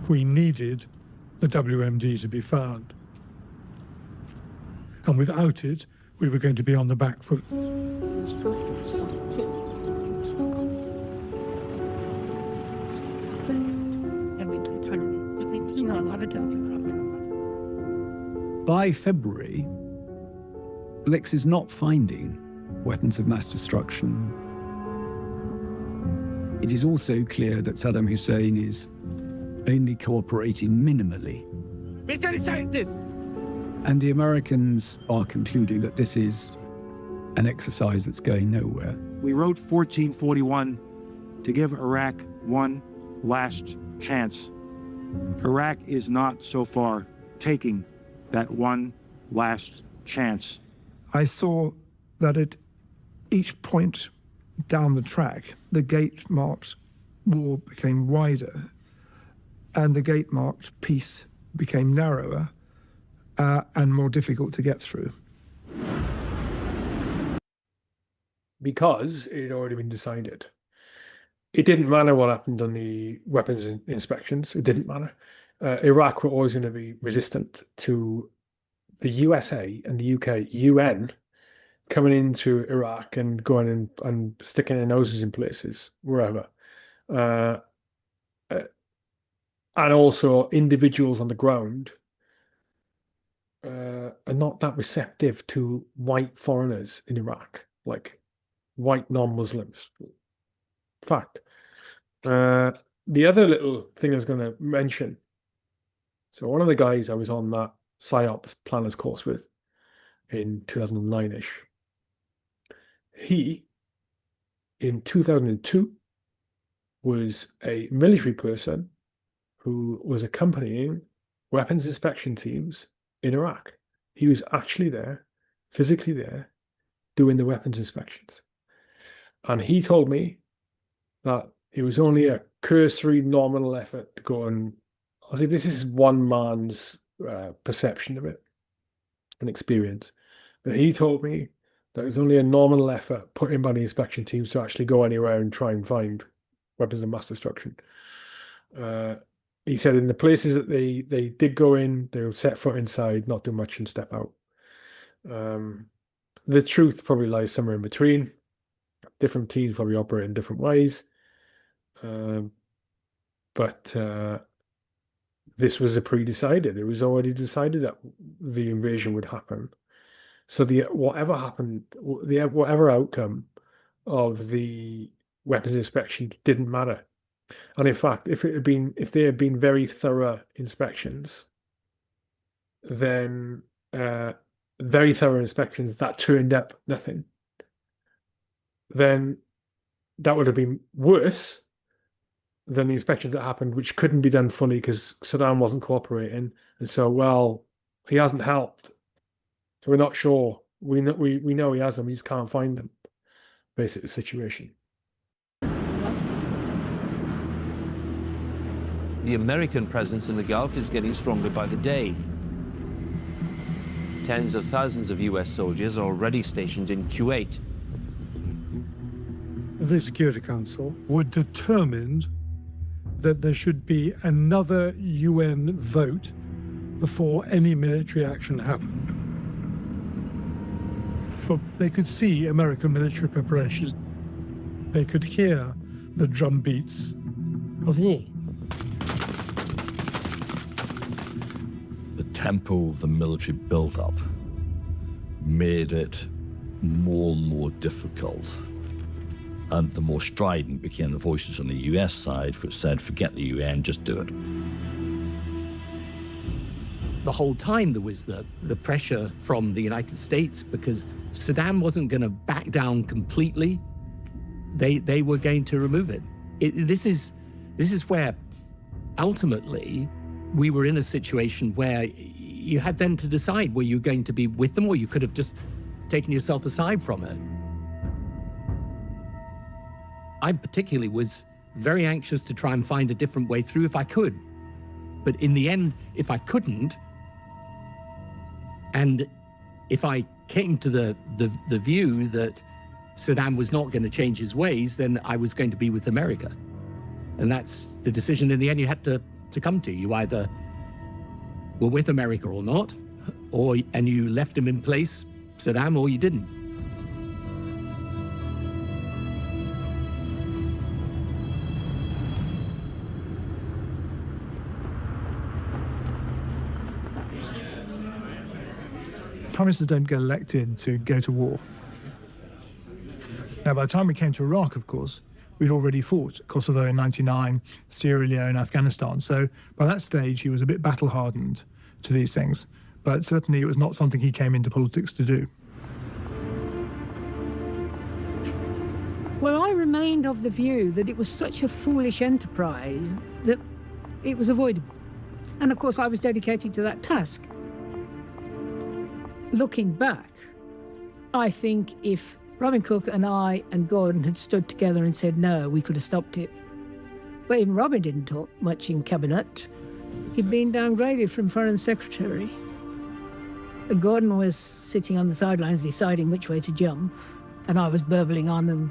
We needed the WMD to be found. And without it, we were going to be on the back foot. By February, Blix is not finding weapons of mass destruction. It is also clear that Saddam Hussein is only cooperating minimally. And the Americans are concluding that this is an exercise that's going nowhere. We wrote 1441 to give Iraq one last chance. Iraq is not so far taking that one last chance. I saw that at each point down the track, the gate-marked war became wider, and the gate-marked peace became narrower and more difficult to get through. Because it had already been decided. It didn't matter what happened on the weapons inspections. It didn't matter. Iraq were always going to be resistant to the USA and the UK, UN, coming into Iraq and going and sticking their noses in places, wherever. And also individuals on the ground are not that receptive to white foreigners in Iraq, like white non-Muslims. Fact. The other little thing I was going to mention, so one of the guys I was on that PsyOps planners course with in 2009-ish. He, in 2002, was a military person who was accompanying weapons inspection teams in Iraq. He was actually there, physically there, doing the weapons inspections. And he told me that it was only a cursory nominal effort to go and, I think this is one man's perception of it, an experience. But he told me that it was only a nominal effort put in by the inspection teams to actually go anywhere and try and find weapons of mass destruction. He said in the places that they did go in, they would set foot inside, not do much, and step out. The truth probably lies somewhere in between. Different teams probably operate in different ways. But this was pre-decided. It was already decided that the invasion would happen. So whatever happened, whatever outcome of the weapons inspection didn't matter. And in fact, if there had been very thorough inspections, then very thorough inspections that turned up nothing, then that would have been worse than the inspections that happened, which couldn't be done fully because Saddam wasn't cooperating. And so, well, he hasn't helped. So we're not sure. We know he has them, we just can't find them. Basic situation. The American presence in the Gulf is getting stronger by the day. Tens of thousands of US soldiers are already stationed in Kuwait. The Security Council were determined that there should be another UN vote before any military action happened. For they could see American military preparations. They could hear the drumbeats of war. The tempo of the military build-up made it more and more difficult. And the more strident became the voices on the US side, which said, forget the UN, just do it. The whole time there was the pressure from the United States because Saddam wasn't going to back down completely. They were going to remove it. This is where ultimately we were in a situation where you had then to decide were you going to be with them or you could have just taken yourself aside from it. I particularly was very anxious to try and find a different way through if I could. But in the end, if I couldn't, and if I came to the view that Saddam was not going to change his ways, then I was going to be with America. And that's the decision in the end you had to come to. You either were with America or not, and you left him in place, Saddam, or you didn't. Prime ministers don't get elected to go to war. Now, by the time we came to Iraq, of course, we'd already fought Kosovo in '99, Sierra Leone, Afghanistan. So by that stage, he was a bit battle-hardened to these things. But certainly it was not something he came into politics to do. Well, I remained of the view that it was such a foolish enterprise that it was avoidable. And of course, I was dedicated to that task. Looking back, I think if Robin Cook and I and Gordon had stood together and said no, we could have stopped it. But even Robin didn't talk much in cabinet. He'd been downgraded from Foreign Secretary. And Gordon was sitting on the sidelines deciding which way to jump, and I was burbling on and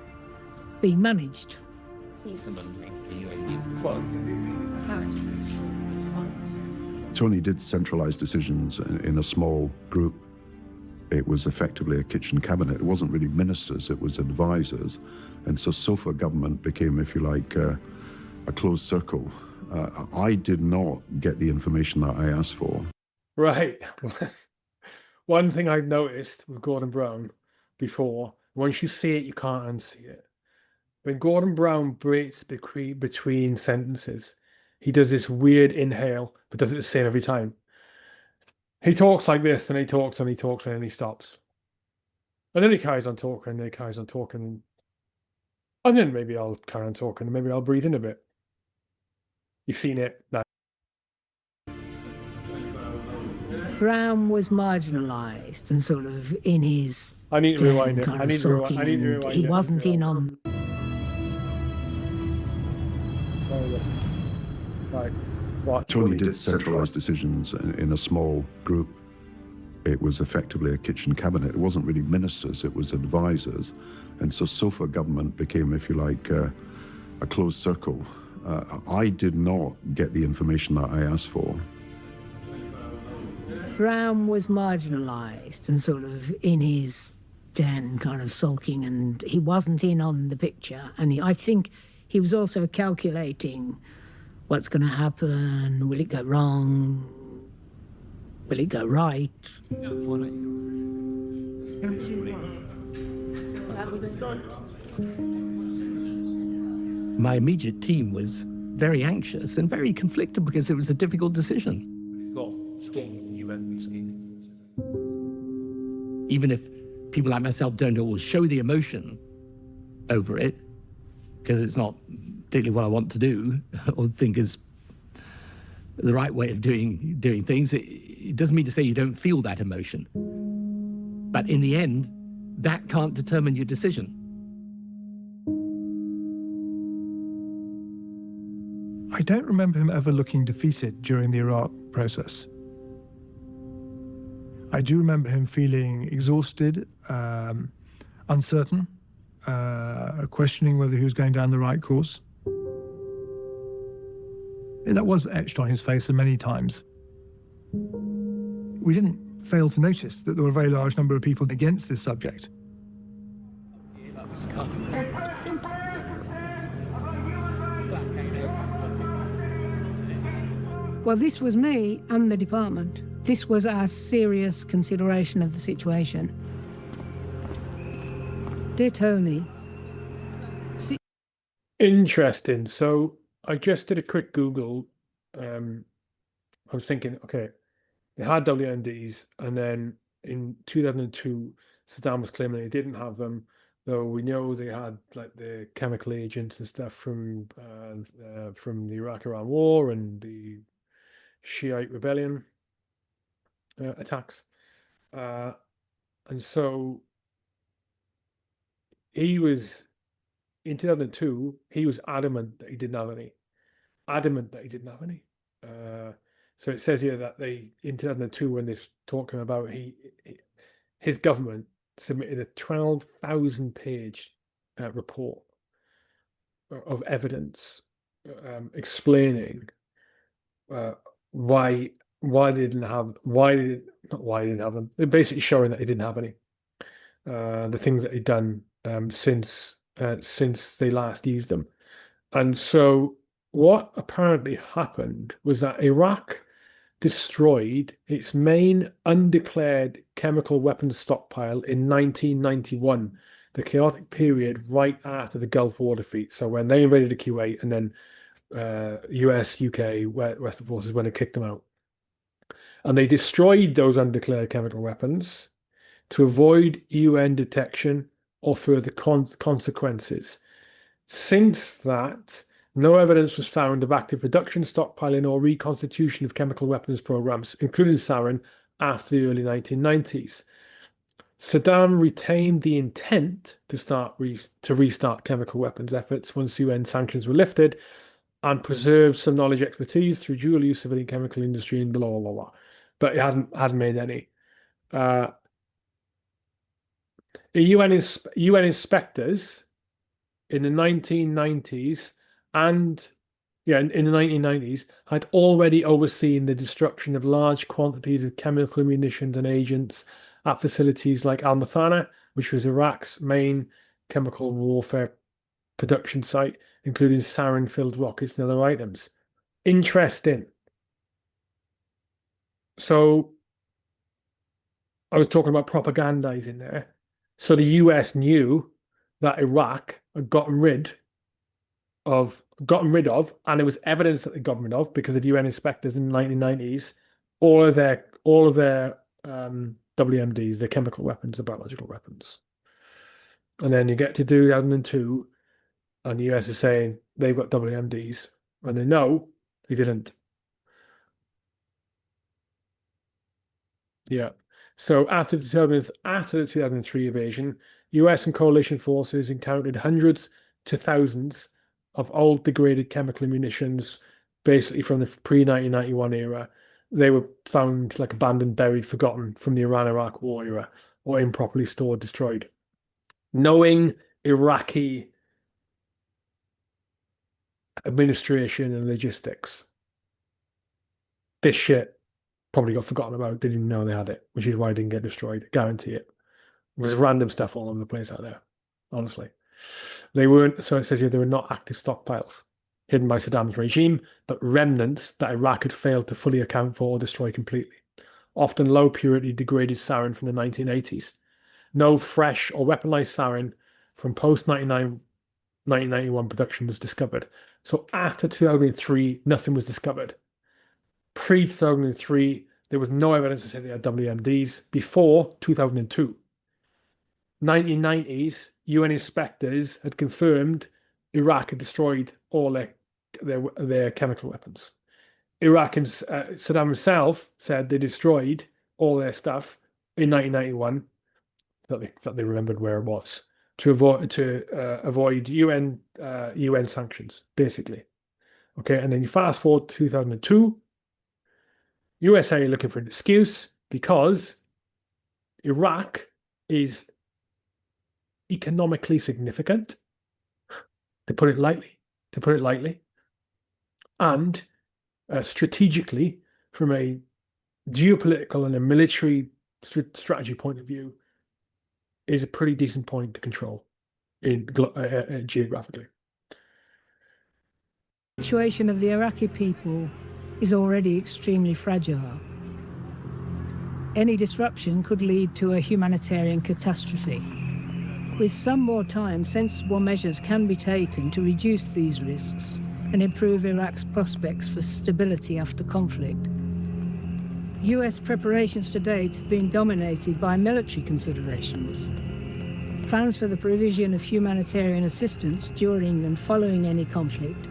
being managed. Tony did centralise decisions in a small group. It was effectively a kitchen cabinet. It wasn't really ministers, it was advisors. And so SOFA government became, if you like, a closed circle. I did not get the information that I asked for. Right. One thing I've noticed with Gordon Brown before, once you see it, you can't unsee it. When Gordon Brown breaks between sentences, he does this weird inhale, but does it the same every time. He talks like this, and he talks, and he talks, and then he stops. And then he carries on talking, and then he carries on talking. And then maybe I'll carry on talking, and maybe I'll breathe in a bit. You've seen it. No. Brown was marginalised and sort of in his. I need to rewind it. Kind I of need to rewind, I need to rewind He it. wasn't in on. Right. What? Tony did centralise decisions in a small group. It was effectively a kitchen cabinet. It wasn't really ministers, it was advisors. And so SOFA government became, if you like, a closed circle. I did not get the information that I asked for. Brown was marginalised and sort of in his den, kind of sulking, and he wasn't in on the picture. And I think he was also calculating what's going to happen. Will it go wrong? Will it go right? My immediate team was very anxious and very conflicted because it was a difficult decision. It's got strong UNBC. Even if people like myself don't always show the emotion over it, because it's not particularly what I want to do or think is the right way of doing things, it doesn't mean to say you don't feel that emotion. But in the end, that can't determine your decision. I don't remember him ever looking defeated during the Iraq process. I do remember him feeling exhausted, uncertain, questioning whether he was going down the right course. And that was etched on his face many times. We didn't fail to notice that there were a very large number of people against this subject. Well, this was me and the department. This was our serious consideration of the situation. Dear Tony. Interesting. So I just did a quick Google. I was thinking, okay, they had WMDs, and then in 2002, Saddam was claiming they didn't have them, though we know they had like the chemical agents and stuff from the Iraq-Iran war and the Shiite rebellion attacks. And so he was, in 2002, he was adamant that he didn't have any. So it says here that in 2002, when this talking about, his government submitted a 12,000-page report of evidence explaining why they didn't have them. They're basically showing that he didn't have any. The things that he'd done since they last used them. And so what apparently happened was that Iraq destroyed its main undeclared chemical weapons stockpile in 1991, the chaotic period right after the Gulf War defeat. So when they invaded the Kuwait, and then US, UK, Western forces, when they kicked them out. And they destroyed those undeclared chemical weapons to avoid UN detection or further consequences. Since that, no evidence was found of active production, stockpiling, or reconstitution of chemical weapons programs, including sarin, after the early 1990s. Saddam retained the intent to restart chemical weapons efforts once UN sanctions were lifted, and preserved some knowledge expertise through dual use civilian chemical industry and blah, blah, blah. But it hadn't made any. UN inspectors in the 1990s in the 1990s had already overseen the destruction of large quantities of chemical munitions and agents at facilities like Al Mathana, which was Iraq's main chemical warfare production site, including sarin-filled rockets and other items. Interesting. So I was talking about propagandizing there. So the US knew that Iraq had gotten rid of, and it was evidence that they'd gotten rid of, because of UN inspectors in the 1990s, all of their all of their WMDs, their chemical weapons, their biological weapons. And then you get to 2002, and the US is saying they've got WMDs, and they know they didn't. Yeah. So after the 2003 invasion, US and coalition forces encountered hundreds to thousands of old degraded chemical munitions, basically from the pre-1991 era. They were found like abandoned, buried, forgotten from the Iran-Iraq war era, or improperly stored, destroyed. Knowing Iraqi administration and logistics, this shit probably got forgotten about. They didn't know they had it, which is why it didn't get destroyed. I guarantee it. There's random stuff all over the place out there, honestly. They weren't, so it says here, they were not active stockpiles hidden by Saddam's regime, but remnants that Iraq had failed to fully account for or destroy completely. Often low purity degraded sarin from the 1980s. No fresh or weaponized sarin from post-1991 production was discovered. So after 2003, nothing was discovered. Pre-2003, there was no evidence to say they had WMDs. Before 2002, 1990s, UN inspectors had confirmed Iraq had destroyed all their chemical weapons. Iraq and Saddam himself said they destroyed all their stuff in 1991, that they remembered where it was, to avoid UN sanctions, basically. Okay, and then you fast forward to 2002. USA are looking for an excuse because Iraq is economically significant, to put it lightly, and strategically, from a geopolitical and a military strategy point of view, is a pretty decent point to control geographically. The situation of the Iraqi people is already extremely fragile. Any disruption could lead to a humanitarian catastrophe. With some more time, sensible measures can be taken to reduce these risks and improve Iraq's prospects for stability after conflict. US preparations to date have been dominated by military considerations. Plans for the provision of humanitarian assistance during and following any conflict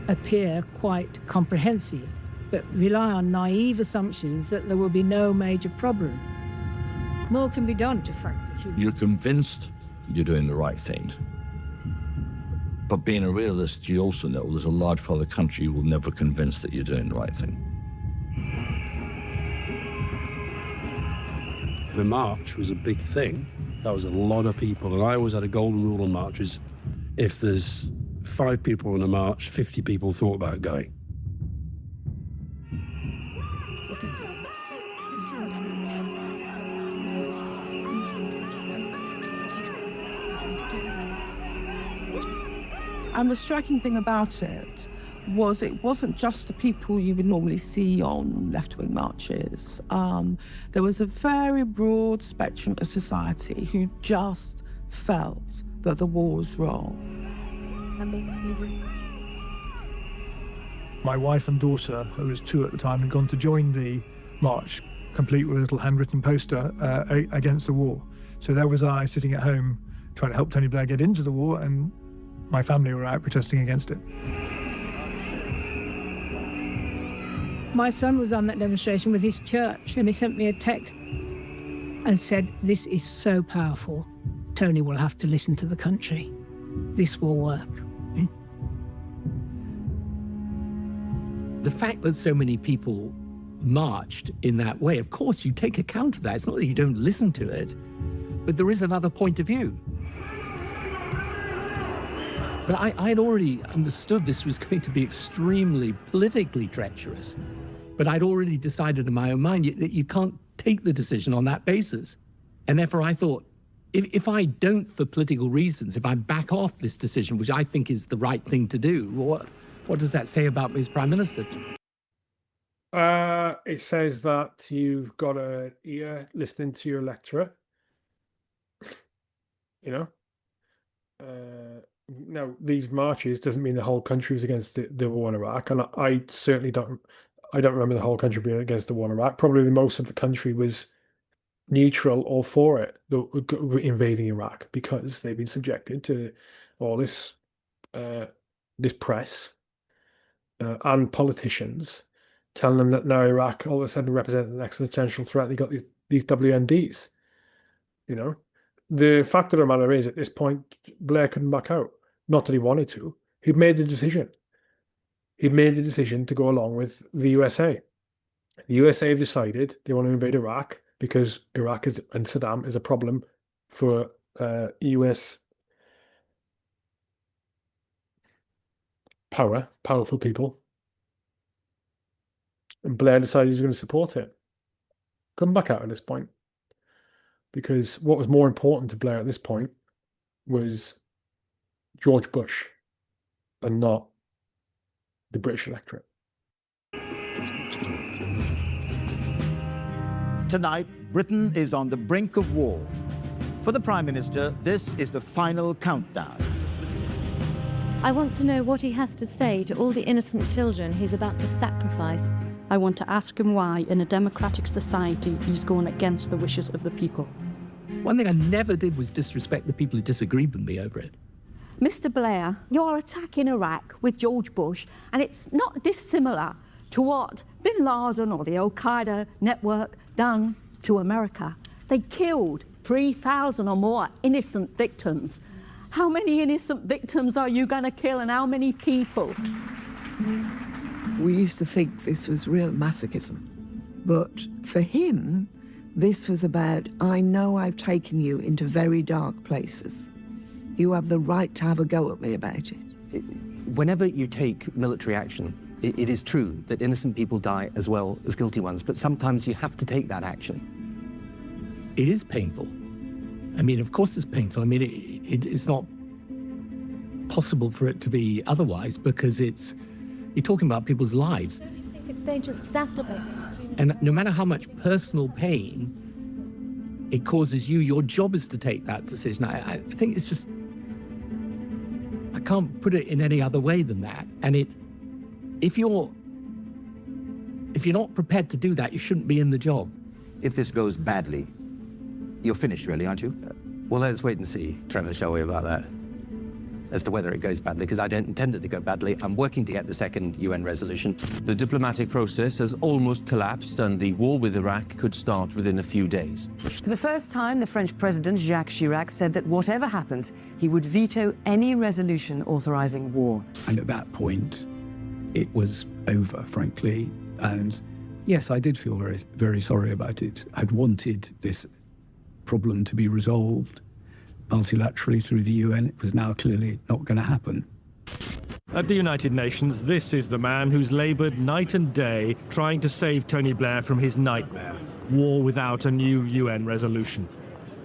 appear quite comprehensive, but rely on naive assumptions that there will be no major problem. More can be done to factor. You're convinced you're doing the right thing. But being a realist, you also know there's a large part of the country who will never convince that you're doing the right thing. The march was a big thing. That was a lot of people, and I always had a golden rule on marches. If there's 5 people in a march, 50 people thought about going. And the striking thing about it wasn't just the people you would normally see on left-wing marches. There was a very broad spectrum of society who just felt that the war was wrong. My wife and daughter, who was 2 at the time, had gone to join the march, complete with a little handwritten poster against the war. So there was I sitting at home trying to help Tony Blair get into the war, and my family were out protesting against it. My son was on that demonstration with his church, and he sent me a text and said, "This is so powerful. Tony will have to listen to the country. This will work." The fact that so many people marched in that way, of course, you take account of that. It's not that you don't listen to it, but there is another point of view. But I had already understood this was going to be extremely politically treacherous. But I'd already decided in my own mind that you can't take the decision on that basis. And therefore I thought, if I don't, for political reasons, if I back off this decision, which I think is the right thing to do, what does that say about me as Prime Minister? It says that you've got an ear listening to your electorate. You know? Now, these marches doesn't mean the whole country was against the war in Iraq, and I certainly don't. I don't remember the whole country being against the war in Iraq. Probably most of the country was neutral or for it, invading Iraq, because they've been subjected to all this this press and politicians telling them that now Iraq all of a sudden represents an existential threat. They got these WMDs. You know, the fact of the matter is, at this point, Blair couldn't back out. Not that he wanted to. He'd made the decision. He'd made the decision to go along with the USA. The USA have decided they want to invade Iraq because Iraq and Saddam is a problem for US powerful people. And Blair decided he was going to support it. Couldn't back out at this point. Because what was more important to Blair at this point was George Bush and not the British electorate. Tonight, Britain is on the brink of war. For the Prime Minister, this is the final countdown. I want to know what he has to say to all the innocent children he's about to sacrifice. I want to ask him why, in a democratic society, he's going against the wishes of the people. One thing I never did was disrespect the people who disagreed with me over it. Mr. Blair, you're attacking Iraq with George Bush, and it's not dissimilar to what Bin Laden or the Al-Qaeda network done to America. They killed 3,000 or more innocent victims. How many innocent victims are you going to kill, and how many people? We used to think this was real masochism. But for him, this was about, I know I've taken you into very dark places. You have the right to have a go at me about it. Whenever you take military action, it is true that innocent people die as well as guilty ones, but sometimes you have to take that action. It is painful. I mean, of course it's painful. I mean, it's not possible for it to be otherwise, because you're talking about people's lives. Don't you think it's going to exacerbate? And no matter how much personal pain it causes you, your job is to take that decision. I think it's just, I can't put it in any other way than that. And if you're not prepared to do that, you shouldn't be in the job. If this goes badly, you're finished, really, aren't you? Well, let's wait and see, Trevor, shall we, about that? As to whether it goes badly, because I don't intend it to go badly. I'm working to get the second UN resolution. The diplomatic process has almost collapsed, and the war with Iraq could start within a few days. For the first time, the French President Jacques Chirac said that whatever happens, he would veto any resolution authorizing war. And at that point, it was over, frankly. And yes, I did feel very, very sorry about it. I'd wanted this problem to be resolved multilaterally through the UN. It was now clearly not going to happen. At the United Nations, this is the man who's laboured night and day trying to save Tony Blair from his nightmare, war without a new UN resolution.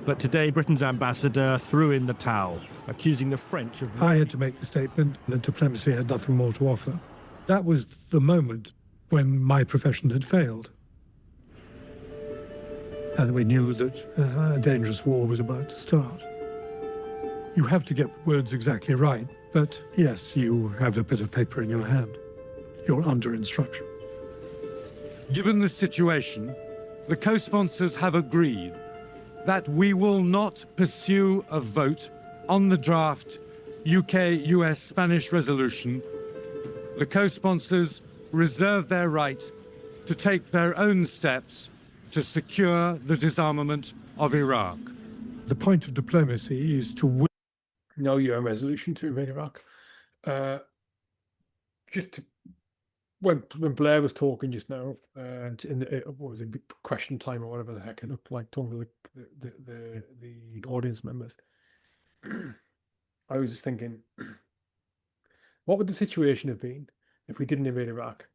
But today, Britain's ambassador threw in the towel, accusing the French of... I had to make the statement that diplomacy had nothing more to offer. That was the moment when my profession had failed. And we knew that a dangerous war was about to start. You have to get the words exactly right, but yes, you have a bit of paper in your hand. You're under instruction. Given the situation, the co-sponsors have agreed that we will not pursue a vote on the draft UK-US-Spanish resolution. The co-sponsors reserve their right to take their own steps to secure the disarmament of Iraq. The point of diplomacy is to win. No UN resolution to invade Iraq. When Blair was talking just now, what was it, question time or whatever the heck it looked like, talking to the audience members, I was just thinking, what would the situation have been if we didn't invade Iraq?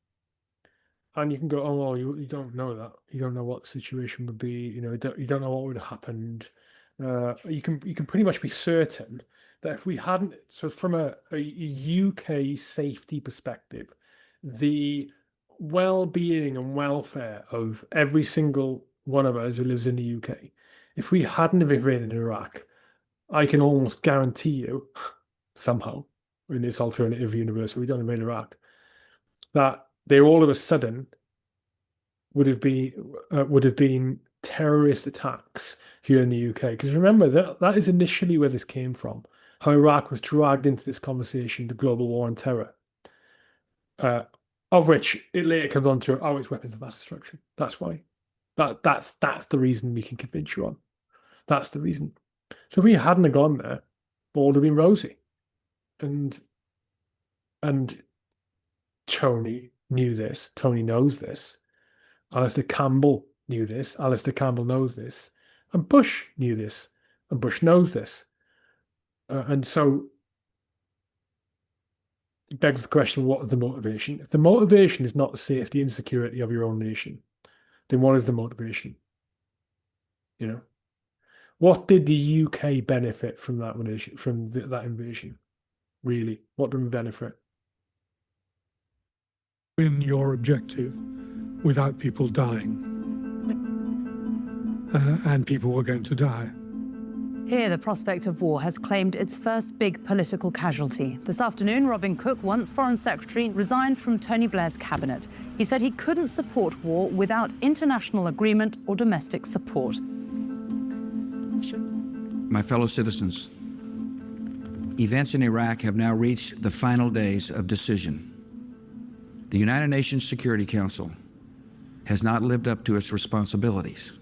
And you can go, oh well, you don't know that. You don't know what the situation would be. You don't know what would have happened. You can pretty much be certain that if we hadn't, so from a UK safety perspective, the well-being and welfare of every single one of us who lives in the UK, if we hadn't invaded Iraq, I can almost guarantee you, somehow, in this alternative universe, we don't invade Iraq, that they're all of a sudden would have been terrorist attacks here in the UK. Because remember, that is initially where this came from. How Iraq was dragged into this conversation, the global war on terror, of which it later comes on to, oh, it's weapons of mass destruction. That's why. That's the reason we can convince you on. That's the reason. So if we hadn't have gone there, all would have been rosy. And Tony knew this. Tony knows this. Alistair Campbell knew this. Alistair Campbell knows this. And Bush knew this. And Bush knows this. And so it begs the question, what is the motivation? If the motivation is not the safety and security of your own nation, then what is the motivation? You know? What did the UK benefit from that that invasion? Really? What did we benefit? Win your objective without people dying. And people were going to die. Here, the prospect of war has claimed its first big political casualty. This afternoon, Robin Cook, once Foreign Secretary, resigned from Tony Blair's cabinet. He said he couldn't support war without international agreement or domestic support. My fellow citizens, events in Iraq have now reached the final days of decision. The United Nations Security Council has not lived up to its responsibilities.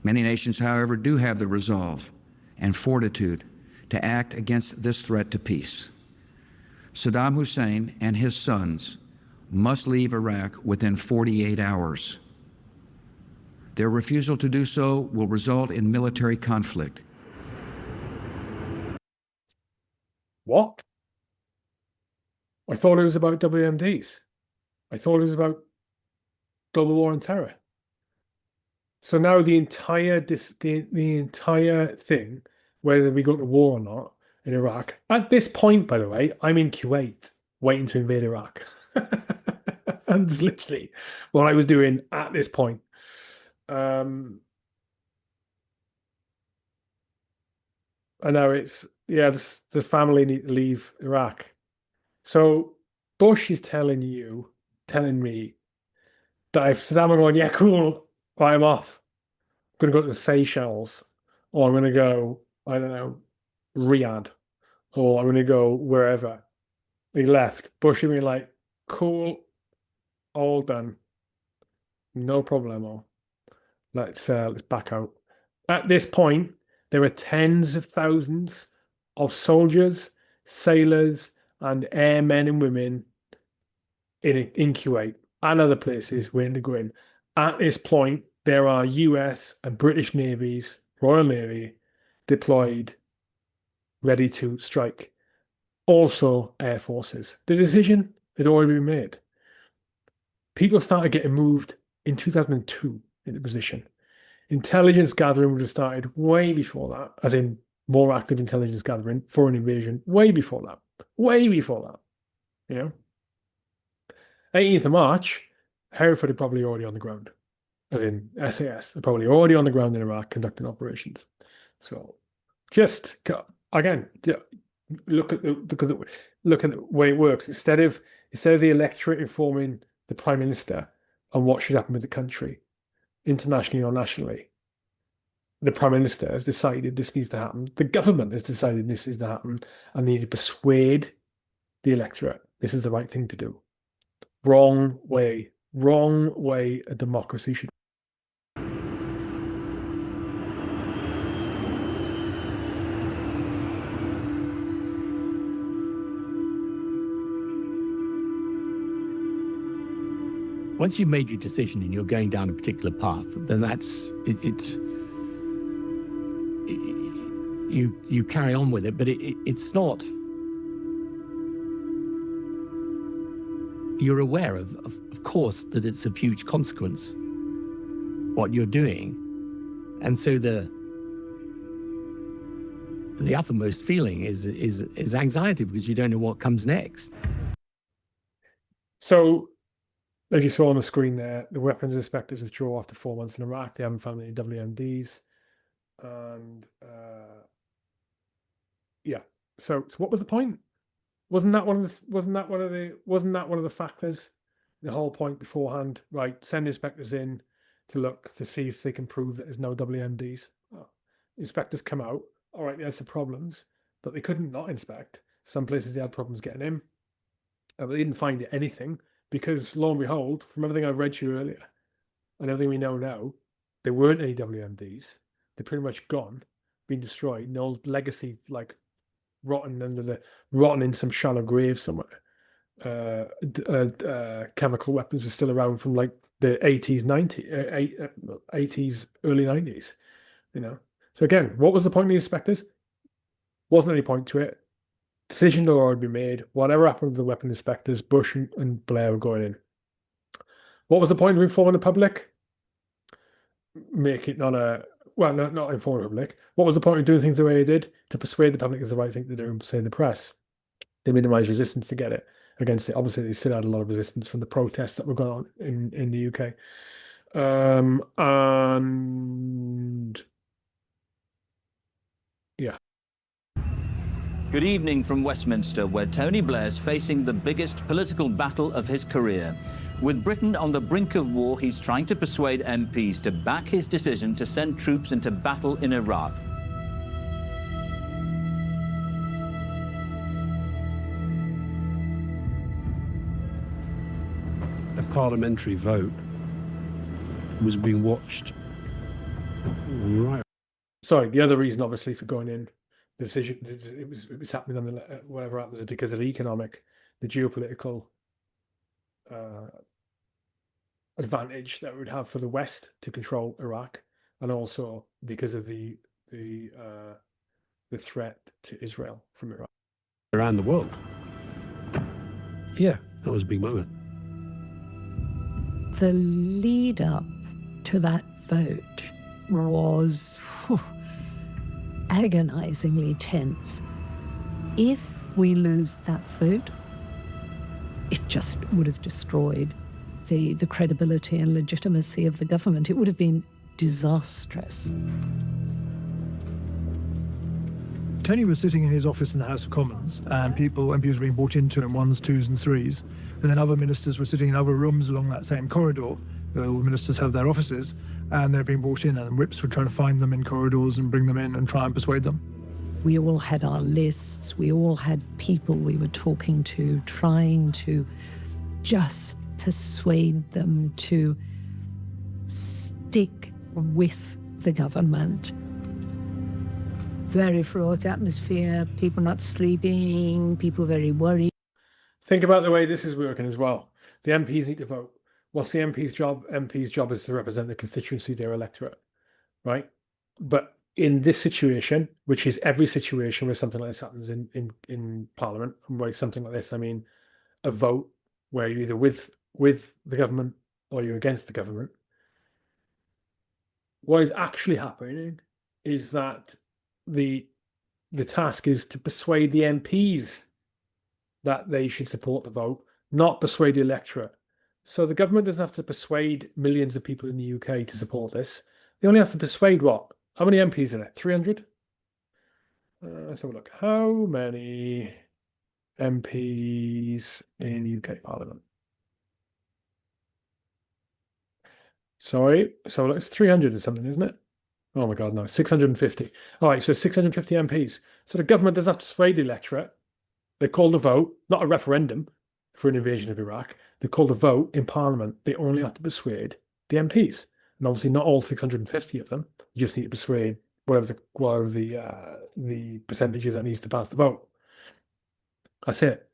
Many nations, however, do have the resolve and fortitude to act against this threat to peace. Saddam Hussein and his sons must leave Iraq within 48 hours. Their refusal to do so will result in military conflict. What? I thought it was about WMDs. I thought it was about global war on terror. So now the entire thing, whether we go to war or not in Iraq, at this point, by the way, I'm in Kuwait waiting to invade Iraq. And it's literally what I was doing at this point. And now it's, the family need to leave Iraq. So Bush is telling me that if Saddam are going, yeah, cool, I'm off. I'm going to go to the Seychelles, or I'm going to go, I don't know, Riyadh, or I'm going to go wherever. He left. Bush would be like, cool, all done. No problemo. Let's back out. At this point, there are tens of thousands of soldiers, sailors, and airmen and women in Kuwait and other places waiting to go in. At this point, there are US and British navies, Royal Navy, deployed, ready to strike. Also, air forces. The decision had already been made. People started getting moved in 2002 into position. Intelligence gathering would have started way before that, as in more active intelligence gathering for an invasion, way before that. Way before that. You know? 18th of March, Hereford are probably already on the ground. As in SAS, they're probably already on the ground in Iraq conducting operations. So just again, look at the way it works. Instead of the electorate informing the Prime Minister on what should happen with the country, internationally or nationally, the Prime Minister has decided this needs to happen. The government has decided this needs to happen, and they need to persuade the electorate this is the right thing to do. Wrong way a democracy should. Once you've made your decision and you're going down a particular path, then that's it. You carry on with it, but it's not. You're aware of course, that it's of huge consequence what you're doing, and so the uppermost feeling is anxiety because you don't know what comes next. So, as you saw on the screen there, the weapons inspectors withdraw after 4 months in Iraq. They haven't found any WMDs, and So what was the point? Wasn't that one of the factors The whole point beforehand, right, send inspectors in to look to see if they can prove that there's no WMDs. Oh, inspectors come out, all right, there's some problems, but they couldn't not inspect. Some places they had problems getting in, but they didn't find anything because, lo and behold, from everything I've read to you earlier and everything we know now, there weren't any WMDs. They're pretty much gone, been destroyed, and old legacy, like rotten in some shallow grave somewhere. Chemical weapons are still around from like the 80s, 80s, early 90s, you know. So again, what was the point of the inspectors? Wasn't any point to it. Decision had already been made. Whatever happened with the weapon inspectors, Bush and Blair were going in. What was the point of informing the public? Make it not informing the public. What was the point of doing things the way they did? To persuade the public is the right thing to do and persuade the press. They minimised resistance to get it against it. Obviously, they still had a lot of resistance from the protests that were going on in the UK. And yeah. Good evening from Westminster, where Tony Blair's facing the biggest political battle of his career. With Britain on the brink of war, he's trying to persuade MPs to back his decision to send troops into battle in Iraq. A parliamentary vote was being watched right. Sorry, the other reason, obviously, for going in, the decision, it was happening on the whatever happens, is because of the geopolitical advantage that it would have for the West to control Iraq, and also because of the threat to Israel from Iraq. Around the world. Yeah, that was a big moment. The lead up to that vote was agonizingly tense. If we lose that vote, it just would have destroyed the credibility and legitimacy of the government. It would have been disastrous. Tony was sitting in his office in the House of Commons, and MPs were being brought into him, ones, twos and threes, and then other ministers were sitting in other rooms along that same corridor. All the ministers have their offices, and they're being brought in, and whips were trying to find them in corridors and bring them in and try and persuade them. We all had our lists, we all had people we were talking to, trying to just persuade them to stick with the government. Very fraught atmosphere, people not sleeping, people very worried. Think about the way this is working as well. The MPs need to vote. What's the MP's job? MP's job is to represent the constituency, their electorate, right? But in this situation, which is every situation where something like this happens in Parliament, and by something like this, I mean a vote where you're either with the government or you're against the government. What is actually happening is that the task is to persuade the MPs that they should support the vote, not persuade the electorate. So the government doesn't have to persuade millions of people in the UK to support this. They only have to persuade what? How many MPs are there? 300? Let's have a look. How many MPs in UK Parliament? Sorry, so it's 300 or something, isn't it? Oh my God, no, 650. All right, so 650 MPs. So the government doesn't have to persuade the electorate. They called a vote, not a referendum for an invasion of Iraq. They called a vote in Parliament. They only have to persuade the MPs. And obviously not all 650 of them. You just need to persuade whatever the percentage is that needs to pass the vote. That's it.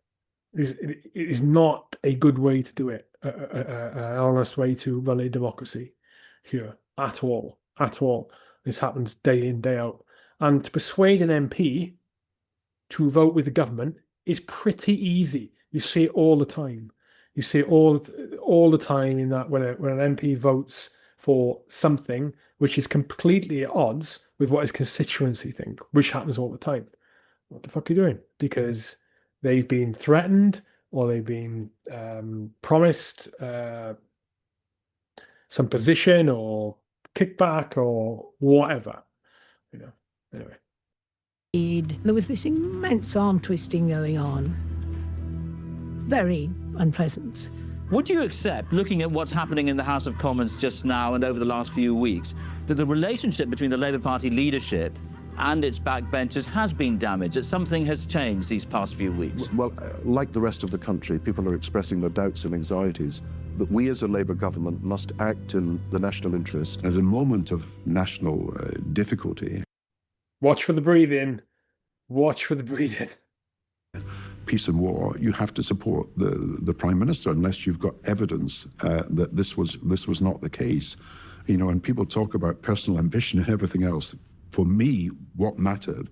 It is not a good way to do it, an honest way to run a democracy here at all. At all. This happens day in, day out. And to persuade an MP to vote with the government is pretty easy. You see it all the time. You see it all the time in that when an MP votes for something which is completely at odds with what his constituency think, which happens all the time. What the fuck are you doing? Because they've been threatened or they've been promised some position or kickback or whatever, you know. Anyway. There was this immense arm twisting going on. Very unpleasant. Would you accept, looking at what's happening in the House of Commons just now and over the last few weeks, that the relationship between the Labour Party leadership and its backbenchers has been damaged, that something has changed these past few weeks? Well, like the rest of the country, people are expressing their doubts and anxieties, but we as a Labour government must act in the national interest. At a moment of national difficulty. Watch for the breathing. Watch for the breathing. Peace and war, you have to support the Prime Minister unless you've got evidence that this was not the case. You know, and people talk about personal ambition and everything else. For me, what mattered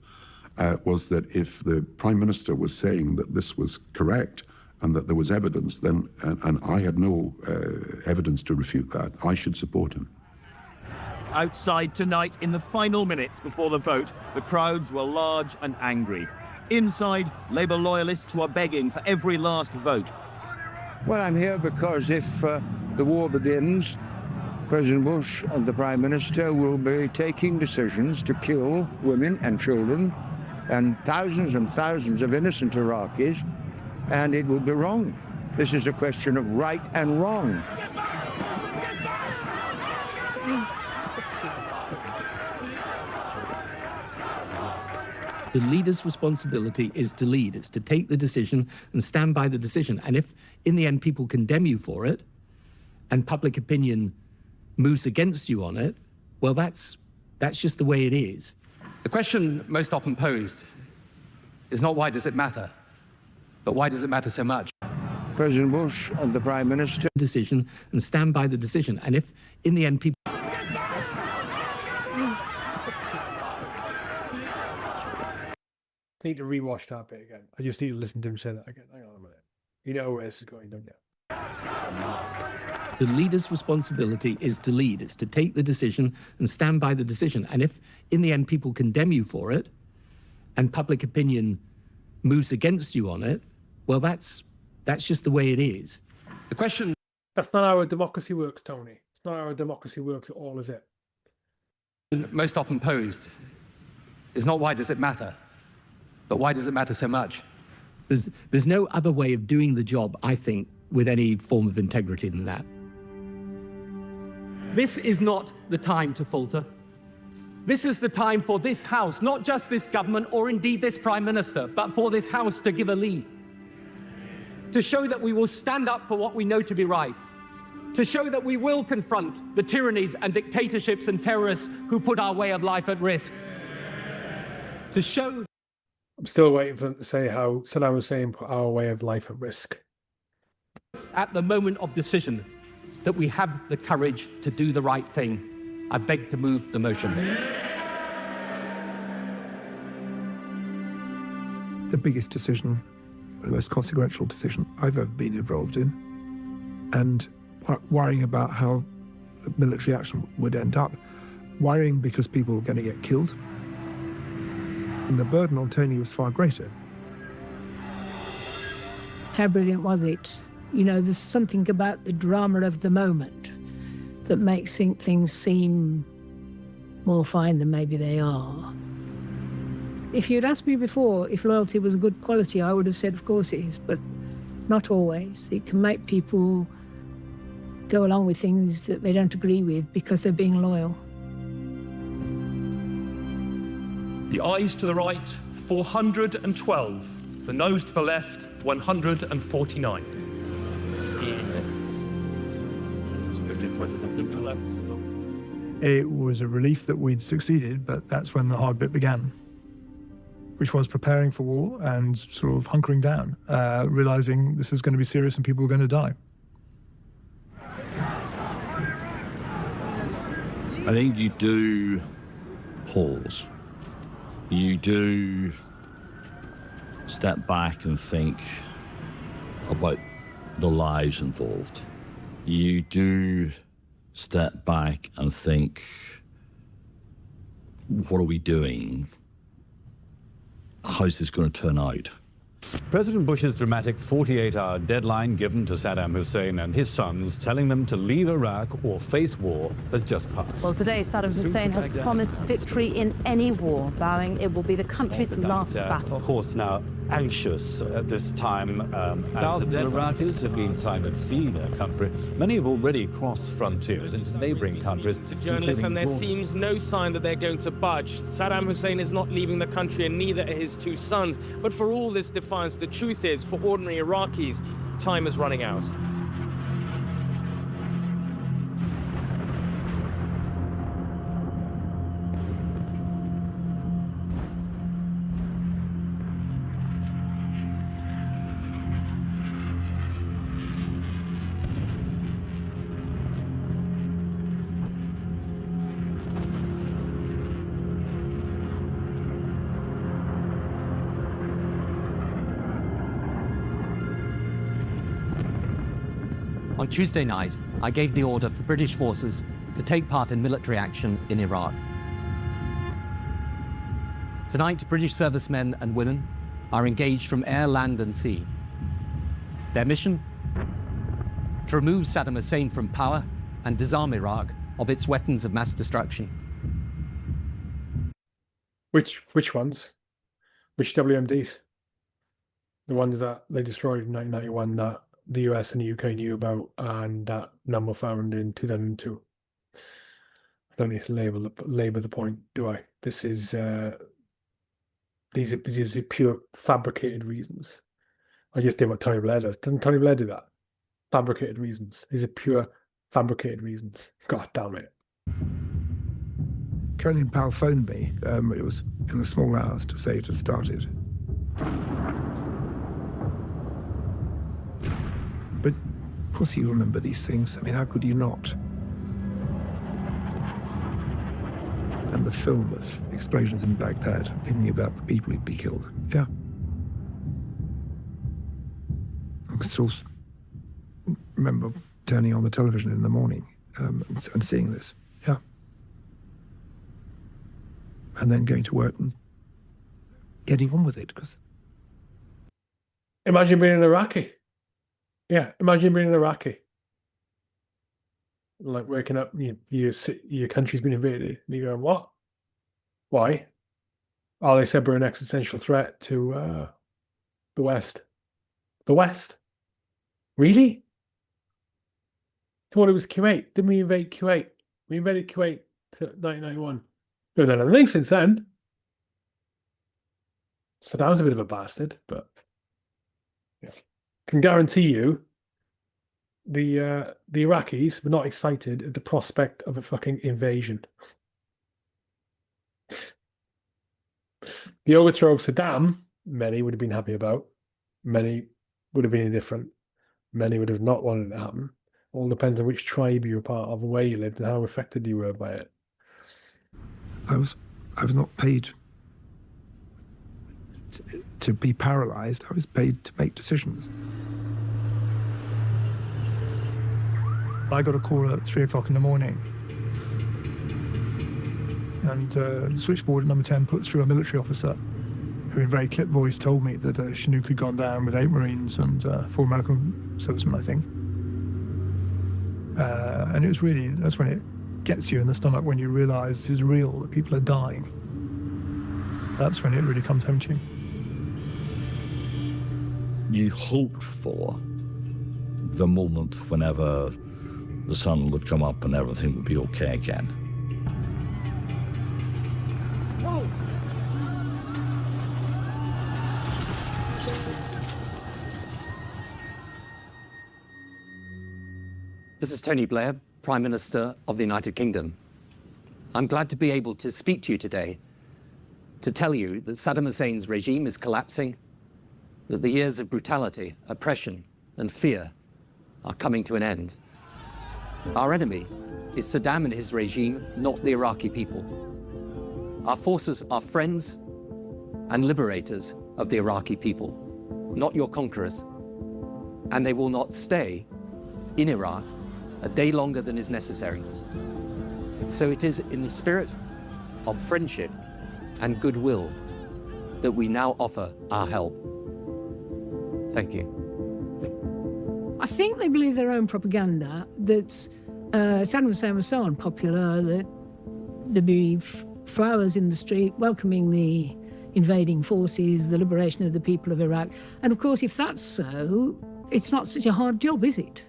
was that if the Prime Minister was saying that this was correct and that there was evidence, then, and I had no evidence to refute that, I should support him. Outside tonight, in the final minutes before the vote, the crowds were large and angry. Inside, Labour loyalists were begging for every last vote. Well, I'm here because if the war begins, President Bush and the Prime Minister will be taking decisions to kill women and children and thousands of innocent Iraqis, and it would be wrong. This is a question of right and wrong. The leader's responsibility is to lead. It's to take the decision and stand by the decision. And if, in the end, people condemn you for it, and public opinion moves against you on it, well, that's just the way it is. The question most often posed is not why does it matter, but why does it matter so much? President Bush and the Prime Minister. Decision and stand by the decision. And if, in the end, people... I need to rewatch that bit again. I just need to listen to him say that again. Hang on a minute. You know where this is going, don't you? The leader's responsibility is to lead. It's to take the decision and stand by the decision. And if, in the end, people condemn you for it, and public opinion moves against you on it, well, that's just the way it is. The question... That's not how a democracy works, Tony. It's not how a democracy works at all, is it? Most often posed is not why does it matter, but why does it matter so much? There's no other way of doing the job, I think, with any form of integrity than that. This is not the time to falter. This is the time for this House, not just this government or indeed this Prime Minister, but for this House to give a lead. To show that we will stand up for what we know to be right. To show that we will confront the tyrannies and dictatorships and terrorists who put our way of life at risk. To show... I'm still waiting for them to say how Saddam Hussein put our way of life at risk. At the moment of decision, that we have the courage to do the right thing. I beg to move the motion. The biggest decision, the most consequential decision I've ever been involved in, and worrying about how the military action would end up, worrying because people were going to get killed. And the burden on Tony was far greater. How brilliant was it? You know, there's something about the drama of the moment that makes things seem more fine than maybe they are. If you'd asked me before if loyalty was a good quality, I would have said, of course it is, but not always. It can make people go along with things that they don't agree with because they're being loyal. The ayes to the right, 412. The noes to the left, 149. It was a relief that we'd succeeded, but that's when the hard bit began, which was preparing for war and sort of hunkering down, realizing this is going to be serious and people were going to die. I think you do pause. You do step back and think about the lives involved. You do step back and think, what are we doing? How's this going to turn out? President Bush's dramatic 48-hour deadline given to Saddam Hussein and his sons, telling them to leave Iraq or face war, has just passed. Well, today Saddam Hussein has promised victory in any war, vowing it will be the country's last battle. Of course, now anxious at this time. Thousands of Iraqis have been trying to flee their country. Many have already crossed frontiers into neighboring countries. To journalists, and there seems no sign that they're going to budge. Saddam Hussein is not leaving the country, and neither are his two sons. But for all this defiance, the truth is, for ordinary Iraqis, time is running out. On Tuesday night, I gave the order for British forces to take part in military action in Iraq. Tonight, British servicemen and women are engaged from air, land, and sea. Their mission? To remove Saddam Hussein from power and disarm Iraq of its weapons of mass destruction. Which ones? Which WMDs? The ones that they destroyed in 1991 that the US and the UK knew about, and that none were found in 2002. I don't need to labor the point, do I? This is these are pure fabricated reasons. I just did what Tony Blair does. Doesn't Tony Blair do that? Fabricated reasons. These are pure fabricated reasons. God damn it. Colonel Powell phoned me. It was in the small hours to say it had started. But of course you remember these things. I mean, how could you not? And the film of explosions in Baghdad, thinking about the people who'd be killed. Yeah. I still remember turning on the television in the morning and seeing this. Yeah. And then going to work and getting on with it, because... Imagine being an Iraqi. Yeah, imagine being an Iraqi. Like waking up, your country's been invaded, and you go, what? Why? Oh, they said we're an existential threat to the West. The West? Really? Thought it was Kuwait. Didn't we invade Kuwait? We invaded Kuwait to 1991. We've done anything since then. Saddam's a bit of a bastard, but yeah. Can guarantee you the Iraqis were not excited at the prospect of a fucking invasion. The overthrow of Saddam, many would have been happy about. Many would have been indifferent. Many would have not wanted it to happen. All depends on which tribe you were part of, where you lived, and how affected you were by it. I was not paid to be paralyzed. I was paid to make decisions. I got a call at 3 o'clock in the morning, and the switchboard at number 10 put through a military officer who in very clipped voice told me that a Chinook had gone down with 8 Marines and 4 American servicemen, I think. And it was really, that's when it gets you in the stomach, when you realize this is real, that people are dying. That's when it really comes home to you. You hoped for the moment whenever the sun would come up and everything would be okay again. Whoa. This is Tony Blair, Prime Minister of the United Kingdom. I'm glad to be able to speak to you today to tell you that Saddam Hussein's regime is collapsing, that the years of brutality, oppression, and fear are coming to an end. Our enemy is Saddam and his regime, not the Iraqi people. Our forces are friends and liberators of the Iraqi people, not your conquerors. And they will not stay in Iraq a day longer than is necessary. So it is in the spirit of friendship and goodwill that we now offer our help. Thank you. I think they believe their own propaganda that Saddam Hussein was so unpopular that there'd be flowers in the street welcoming the invading forces, the liberation of the people of Iraq. And of course, if that's so, it's not such a hard job, is it?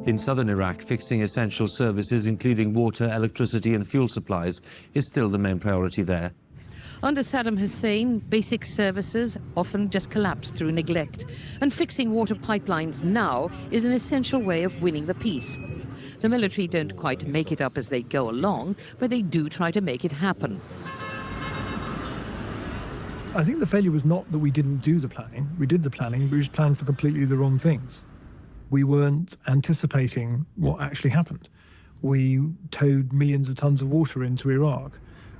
In southern Iraq, fixing essential services, including water, electricity and fuel supplies, is still the main priority there. Under Saddam Hussein, basic services often just collapsed through neglect, and fixing water pipelines now is an essential way of winning the peace. The military don't quite make it up as they go along, but they do try to make it happen. I think the failure was not that we didn't do the planning. We did the planning, but we just planned for completely the wrong things. We weren't anticipating what actually happened. We towed millions of tons of water into Iraq.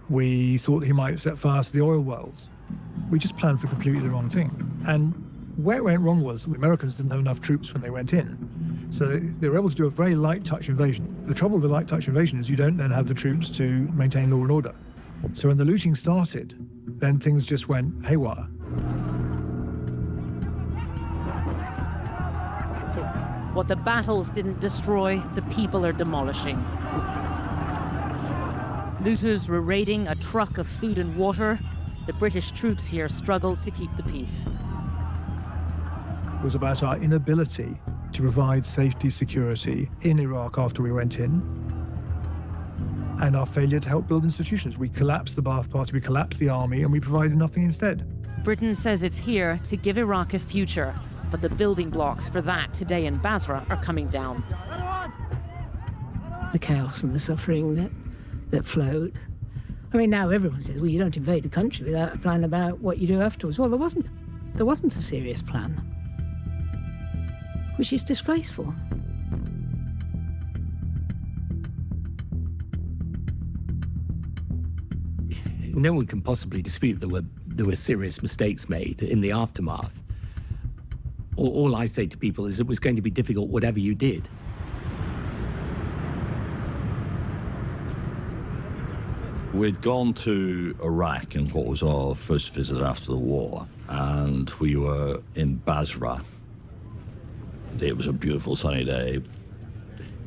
We thought he might set fire to the oil wells. We just planned for completely the wrong thing. And where it went wrong was the Americans didn't have enough troops when they went in. So they were able to do a very light touch invasion. The trouble with a light touch invasion is you don't then have the troops to maintain law and order. So when the looting started, then things just went haywire. What the battles didn't destroy, the people are demolishing. Looters were raiding a truck of food and water. The British troops here struggled to keep the peace. It was about our inability to provide safety, security in Iraq after we went in, and our failure to help build institutions. We collapsed the Ba'ath Party, we collapsed the army, and we provided nothing instead. Britain says it's here to give Iraq a future, but the building blocks for that today in Basra are coming down. The chaos and the suffering that flowed. I mean, now everyone says, well, you don't invade a country without a plan about what you do afterwards. Well, there wasn't a serious plan, which is disgraceful. No one can possibly dispute there were serious mistakes made in the aftermath. All I say to people is it was going to be difficult whatever you did. We'd gone to Iraq in what was our first visit after the war, and we were in Basra. It was a beautiful sunny day.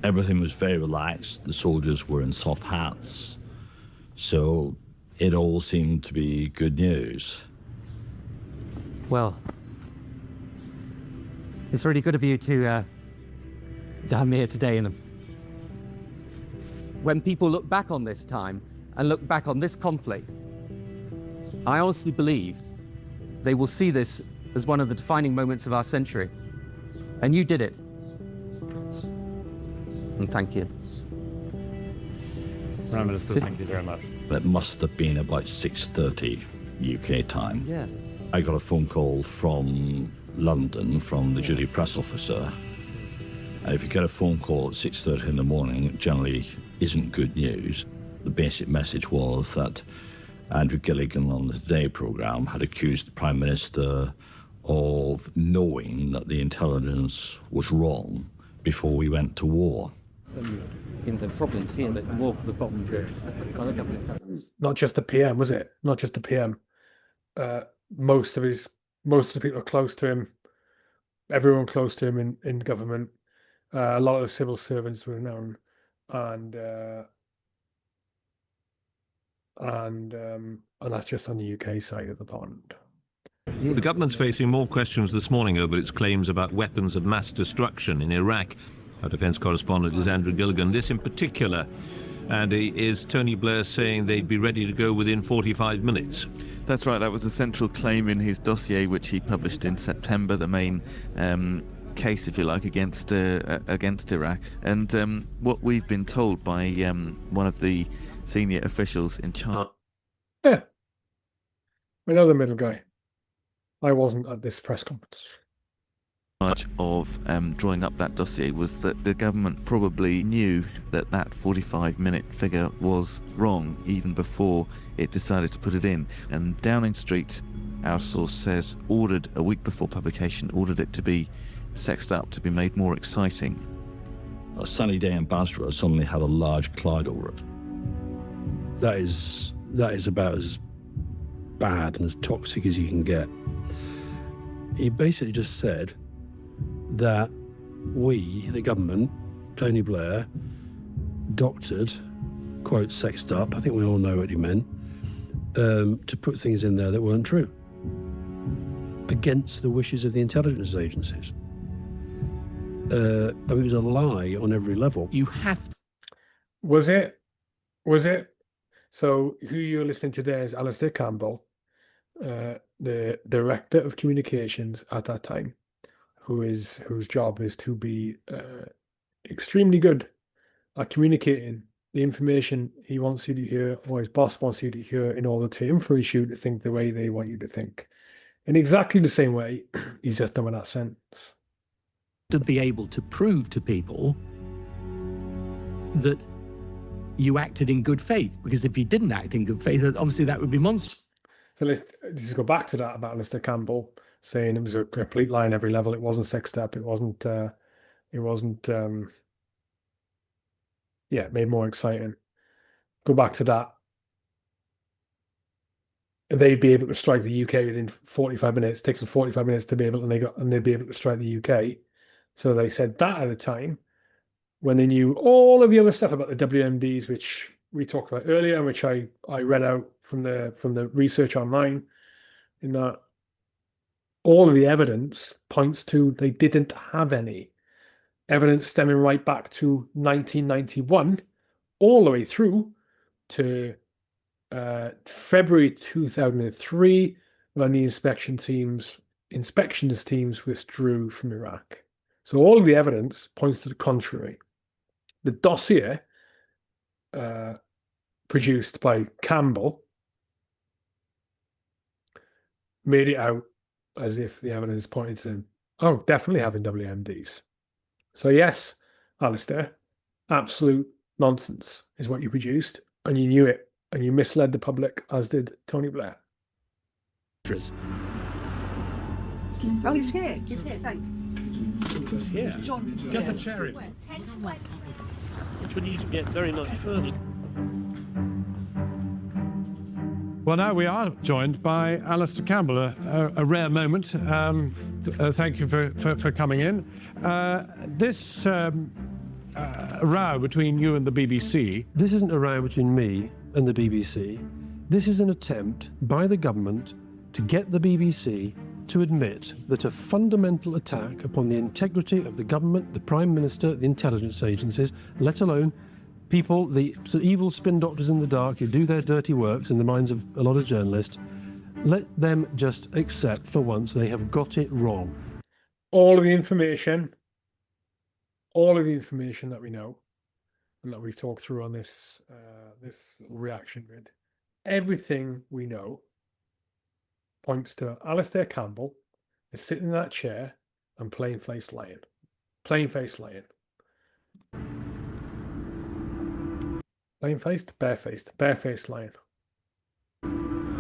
Everything was very relaxed. The soldiers were in soft hats. So it all seemed to be good news. Well, it's really good of you to have me here today. And when people look back on this time and look back on this conflict, I honestly believe they will see this as one of the defining moments of our century. And you did it. And thank you. Prime Minister, thank you very much. That must have been about 6:30 UK time. Yeah. I got a phone call from London from the duty press officer. And if you get a phone call at 6:30 in the morning, it generally isn't good news. The basic message was that Andrew Gilligan on the Today programme had accused the Prime Minister of knowing that the intelligence was wrong before we went to war. Not just the PM, was it? Not just the PM. Most of the people close to him, everyone close to him in government, a lot of the civil servants were known, and that's just on the UK side of the pond. The government's facing more questions this morning over its claims about weapons of mass destruction in Iraq. Our defence correspondent is Andrew Gilligan. This in particular, Andy, is Tony Blair saying they'd be ready to go within 45 minutes. That's right. That was a central claim in his dossier, which he published in September, the main case, if you like, against Iraq. And what we've been told by one of the senior officials in charge. Yeah. I know the middle guy. I wasn't at this press conference. Of drawing up that dossier was that the government probably knew that 45-minute figure was wrong even before it decided to put it in. And Downing Street, our source says, ordered a week before publication, ordered it to be sexed up, to be made more exciting. A sunny day in Basra suddenly had a large cloud over it. That is about as bad and as toxic as you can get. He basically just said that we, the government, Tony Blair, doctored, quote, sexed up, I think we all know what he meant, to put things in there that weren't true, against the wishes of the intelligence agencies. It was a lie on every level. You have to... Was it? So who you're listening to there is Alistair Campbell, the Director of Communications at that time, whose job is to be extremely good at communicating the information he wants you to hear, or his boss wants you to hear, in order to influence you to think the way they want you to think. In exactly the same way, he's just done with that sentence. To be able to prove to people that you acted in good faith, because if you didn't act in good faith, obviously that would be monstrous. So let's just go back to that about Alistair Campbell saying it was a complete lie on every level. It wasn't sexed up. It wasn't made more exciting. Go back to that. They'd be able to strike the UK within 45 minutes. It takes them 45 minutes to be able, and they'd be able to strike the UK. So they said that at the time, when they knew all of the other stuff about the WMDs, which we talked about earlier, and which I read out from the research online, in that all of the evidence points to they didn't have any. Evidence stemming right back to 1991, all the way through to February 2003, when the inspections teams withdrew from Iraq. So all of the evidence points to the contrary. The dossier produced by Campbell made it out as if the evidence pointed to him, oh, definitely having WMDs. So yes, Alistair, absolute nonsense is what you produced, and you knew it, and you misled the public, as did Tony Blair. Oh, he's here. He's here, thanks. He's here. Get the chair in. Which we need to get very much further. Well, now we are joined by Alistair Campbell, a rare moment. Thank you for coming in. This row between you and the BBC... This isn't a row between me and the BBC. This is an attempt by the government to get the BBC to admit that a fundamental attack upon the integrity of the government, the Prime Minister, the intelligence agencies, let alone people, the evil spin doctors in the dark who do their dirty works in the minds of a lot of journalists, let them just accept for once they have got it wrong. All of the information that we know and that we've talked through on this reaction grid, everything we know points to Alistair Campbell is sitting in that chair and plain-faced lying. Plain-faced lying. Plain-faced, barefaced lying.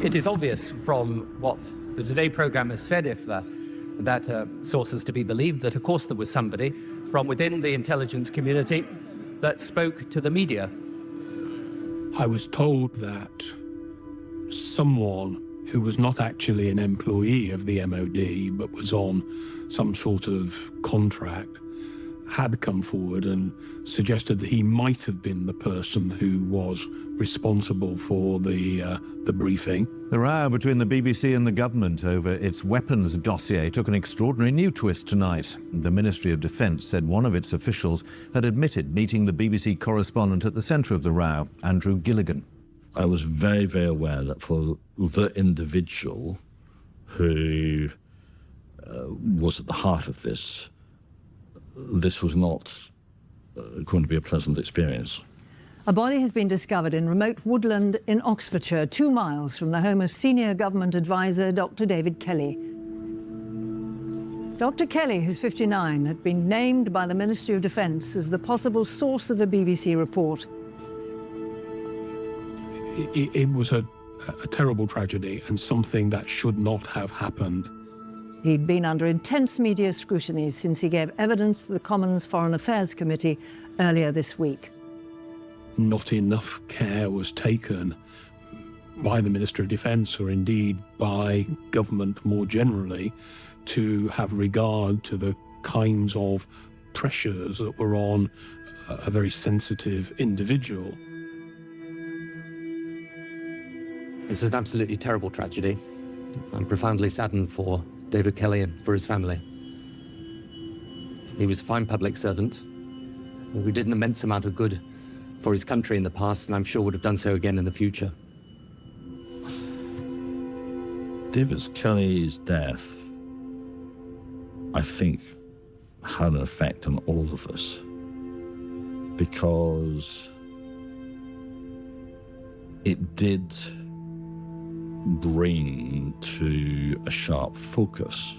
It is obvious from what the Today programme has said, if that source is to be believed, that of course there was somebody from within the intelligence community that spoke to the media. I was told that someone who was not actually an employee of the MOD but was on some sort of contract had come forward and suggested that he might have been the person who was responsible for the briefing. The row between the BBC and the government over its weapons dossier took an extraordinary new twist tonight. The Ministry of Defence said one of its officials had admitted meeting the BBC correspondent at the centre of the row, Andrew Gilligan. I was very, very aware that for the individual who was at the heart of this, this was not going to be a pleasant experience. A body has been discovered in remote woodland in Oxfordshire, 2 miles from the home of senior government advisor Dr. David Kelly. Dr. Kelly, who's 59, had been named by the Ministry of Defence as the possible source of a BBC report. It was a terrible tragedy and something that should not have happened. He'd been under intense media scrutiny since he gave evidence to the Commons Foreign Affairs Committee earlier this week. Not enough care was taken by the Minister of Defence, or indeed by government more generally, to have regard to the kinds of pressures that were on a very sensitive individual. This is an absolutely terrible tragedy. I'm profoundly saddened for David Kelly and for his family. He was a fine public servant who did an immense amount of good for his country in the past, and I'm sure would have done so again in the future. David Kelly's death, I think, had an effect on all of us, because it did bring to a sharp focus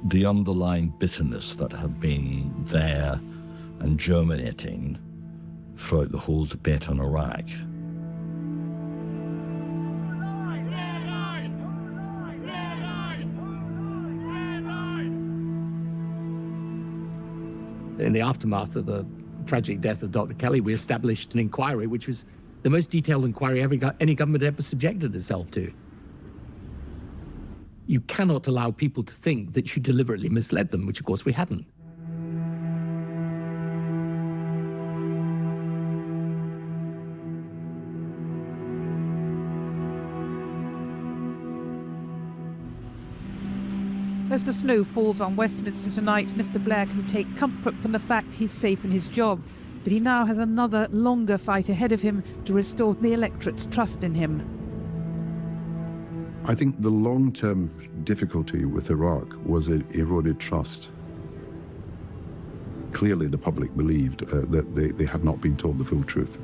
the underlying bitterness that had been there and germinating throughout the whole debate on Iraq. In the aftermath of the tragic death of Dr. Kelly, we established an inquiry, which was the most detailed inquiry any government ever subjected itself to. You cannot allow people to think that you deliberately misled them, which of course we hadn't. As the snow falls on Westminster tonight, Mr. Blair can take comfort from the fact he's safe in his job. But he now has another longer fight ahead of him to restore the electorate's trust in him. I think the long-term difficulty with Iraq was it eroded trust. Clearly the public believed that they had not been told the full truth.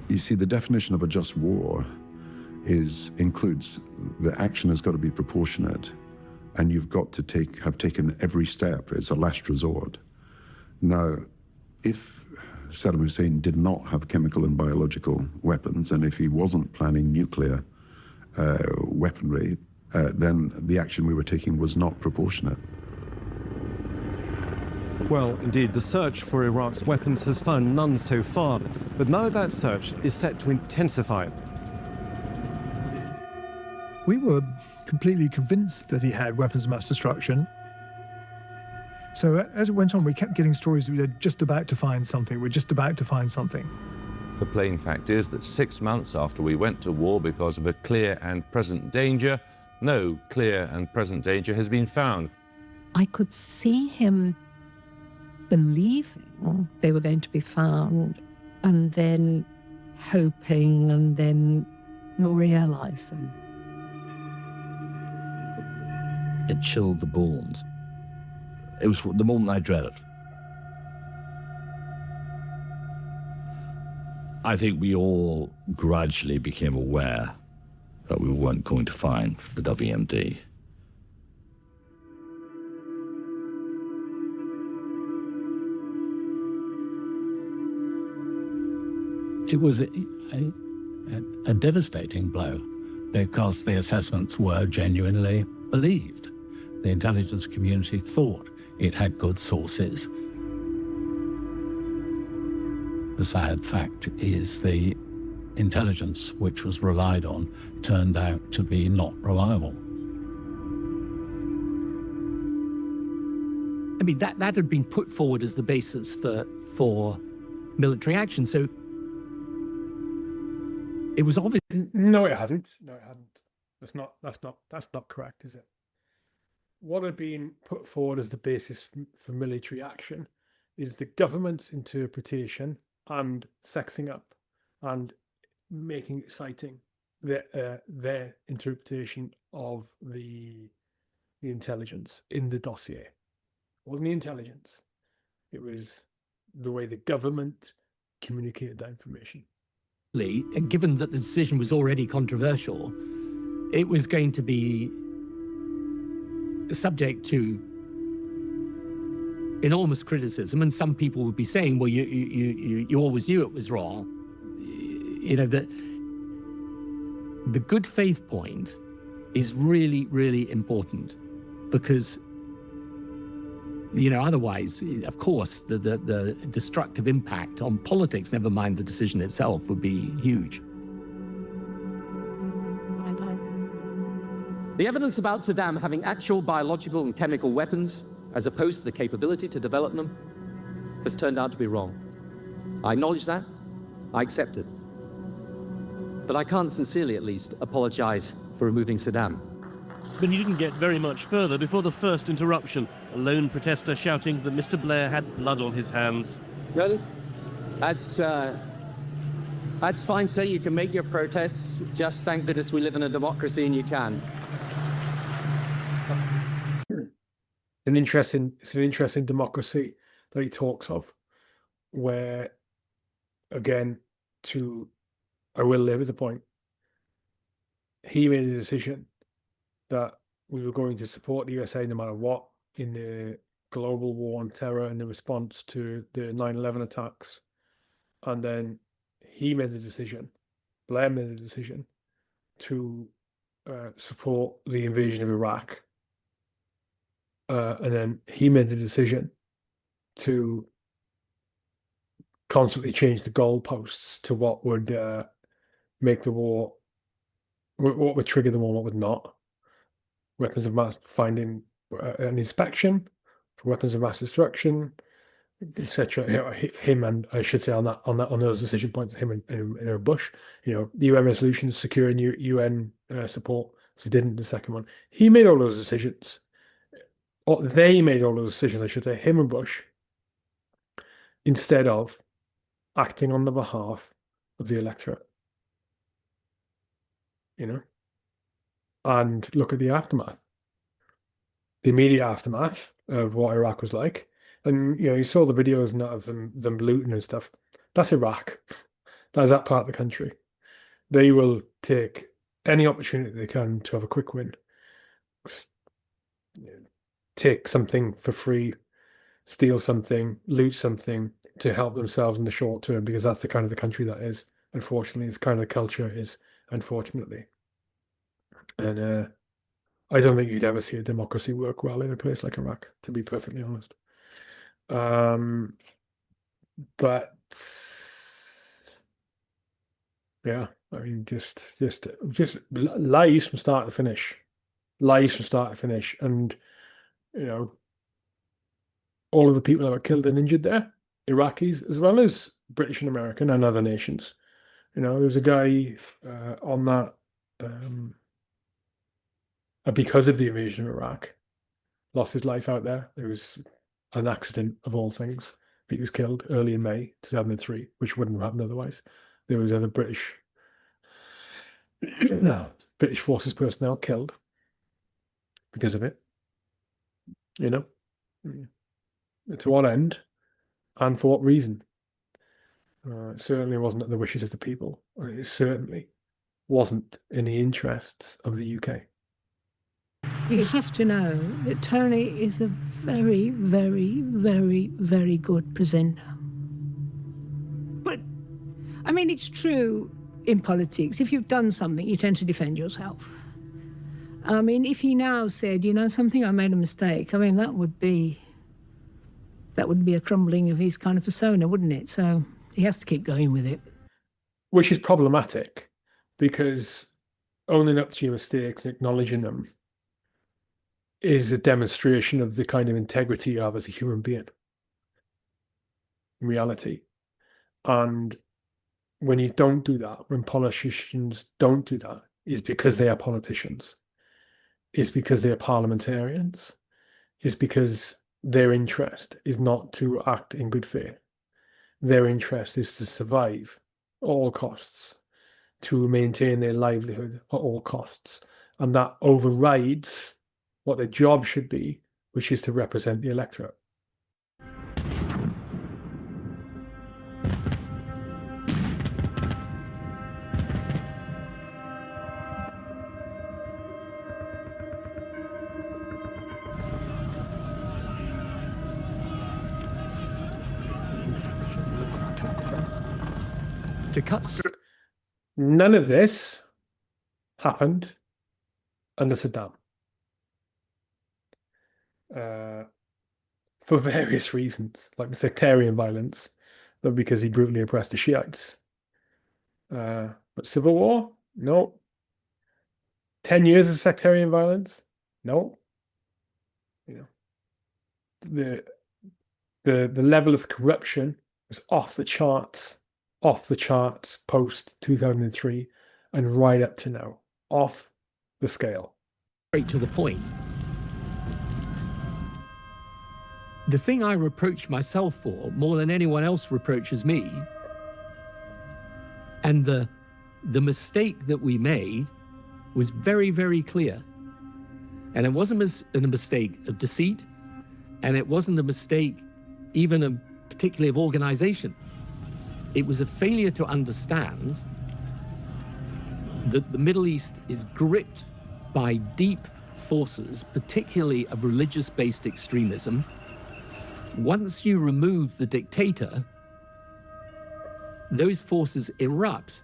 You see, the definition of a just war includes the action has got to be proportionate, and you've got to have taken every step. It's a last resort. Now, if Saddam Hussein did not have chemical and biological weapons, and if he wasn't planning nuclear weaponry, then the action we were taking was not proportionate. Well, indeed, the search for Iraq's weapons has found none so far, but now that search is set to intensify. We were completely convinced that he had weapons of mass destruction. So as it went on, we kept getting stories that we were just about to find something, we're just about to find something. The plain fact is that 6 months after we went to war because of a clear and present danger, no clear and present danger has been found. I could see him believing they were going to be found, and then hoping, and then realizing. It chilled the bones. It was the moment I dreaded. I think we all gradually became aware that we weren't going to find the WMD. It was a devastating blow, because the assessments were genuinely believed. The intelligence community thought it had good sources. The sad fact is the intelligence which was relied on turned out to be not reliable. I mean, that had been put forward as the basis for military action, so it was obvious. No, it hadn't. No, it hadn't. That's not correct, is it? What had been put forward as the basis for military action is the government's interpretation and sexing up and making exciting their interpretation of the intelligence in the dossier. It wasn't the intelligence. It was the way the government communicated that information. And given that the decision was already controversial, it was going to be subject to enormous criticism, and some people would be saying, well, you always knew it was wrong. You know, the good faith point is really, really important, because Otherwise, of course, the destructive impact on politics, never mind the decision itself, would be huge. The evidence about Saddam having actual biological and chemical weapons, as opposed to the capability to develop them, has turned out to be wrong. I acknowledge that. I accept it. But I can't sincerely, at least, apologize for removing Saddam. But he didn't get very much further before the first interruption, a lone protester shouting that Mr. Blair had blood on his hands. Really? That's fine, sir. You can make your protests. Just thank goodness we live in a democracy and you can. It's an interesting democracy that he talks of, where, again, I will live at the point, he made a decision that we were going to support the USA no matter what in the global war on terror in the response to the 9/11 attacks. And then he made the decision, Blair made the decision to support the invasion of Iraq. And then he made the decision to constantly change the goalposts to what would make the war, what would trigger the war, what would not. Weapons of mass, finding an inspection for weapons of mass destruction, etc. Him and I should say on those decision points, him and Bush. The UN resolutions securing UN support. So he didn't the second one. He made all those decisions. Or they made all those decisions, I should say, him and Bush, instead of acting on the behalf of the electorate. And look at the aftermath, the immediate aftermath of what Iraq was like. And, you saw the videos and that of them looting and stuff. That's Iraq. That's that part of the country. They will take any opportunity they can to have a quick win. Take something for free, steal something, loot something to help themselves in the short term, because that's the kind of the country that is. Unfortunately, it's kind of the culture is, unfortunately. And I don't think you'd ever see a democracy work well in a place like Iraq, to be perfectly honest. But yeah, I mean, just lies from start to finish, and all of the people that were killed and injured there, Iraqis as well as British and American and other nations. There was a guy on that. Because of the invasion of Iraq, lost his life out there. There was an accident of all things. He was killed early in May 2003, which wouldn't have happened otherwise. There was other British forces personnel killed because of it. To what end and for what reason? It certainly wasn't at the wishes of the people. It certainly wasn't in the interests of the UK. You have to know that Tony is a very, very, very, very good presenter. But, I mean, it's true in politics. If you've done something, you tend to defend yourself. I mean, if he now said, something, I made a mistake, I mean, that would be a crumbling of his kind of persona, wouldn't it? So he has to keep going with it. Which is problematic, because owning up to your mistakes and acknowledging them is a demonstration of the kind of integrity you have as a human being in reality. And when you don't do that, when politicians don't do that, is because they are politicians. It's because they are parliamentarians. It's because their interest is not to act in good faith. Their interest is to survive at all costs, to maintain their livelihood at all costs. And that overrides what their job should be, which is to represent the electorate. None of this happened under Saddam. for various reasons, like the sectarian violence, but because he brutally oppressed the Shiites. But civil war? No. 10 years of sectarian violence? No. You know, the level of corruption was off the charts post 2003 and right up to now, off the scale. Straight to the point. The thing I reproach myself for more than anyone else reproaches me, and the mistake that we made was very, very clear. And it wasn't a mistake of deceit, and it wasn't a mistake even particularly of organization. It was a failure to understand that the Middle East is gripped by deep forces, particularly of religious-based extremism. Once you remove the dictator, those forces erupt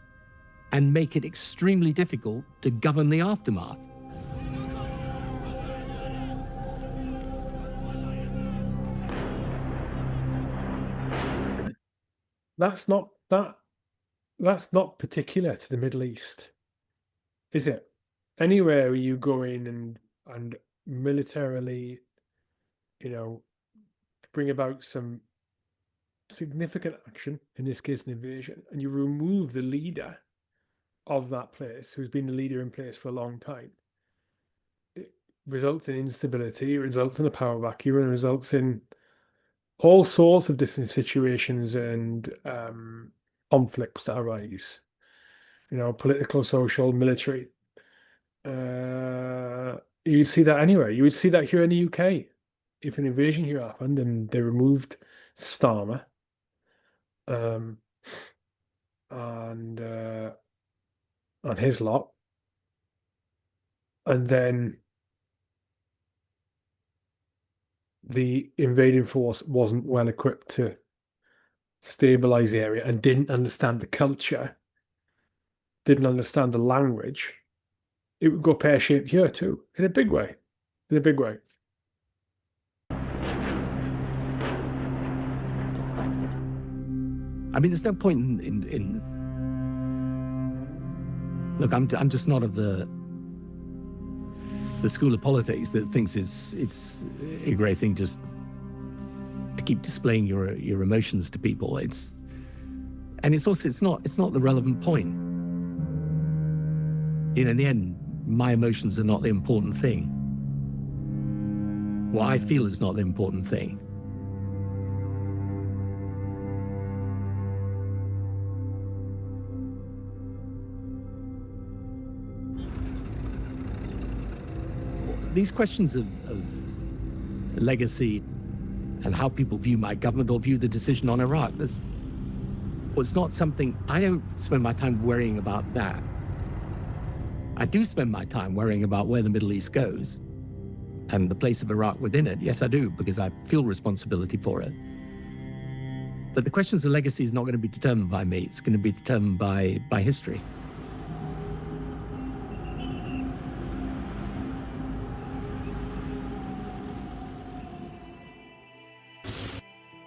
and make it extremely difficult to govern the aftermath. That's not particular to the Middle East, is it? Anywhere you go in and militarily, bring about some significant action, in this case an invasion, and you remove the leader of that place, who's been the leader in place for a long time, it results in instability, it results in a power vacuum, and results in all sorts of different situations and conflicts that arise, political, social, military. You'd see that anywhere. You would see that here in the UK. If an invasion here happened and they removed Starmer, and his lot, and then the invading force wasn't well equipped to stabilize the area and didn't understand the culture, didn't understand the language, it would go pear-shaped here too, in a big way. In a big way. I mean, there's no point in look, I'm just not of the school of politics that thinks it's a great thing just to keep displaying your emotions to people. It's not the relevant point. In the end, my emotions are not the important thing. What I feel is not the important thing. These questions of legacy and how people view my government or view the decision on Iraq, it's not something, I don't spend my time worrying about that. I do spend my time worrying about where the Middle East goes and the place of Iraq within it. Yes, I do, because I feel responsibility for it. But the questions of legacy is not going to be determined by me. It's going to be determined by history.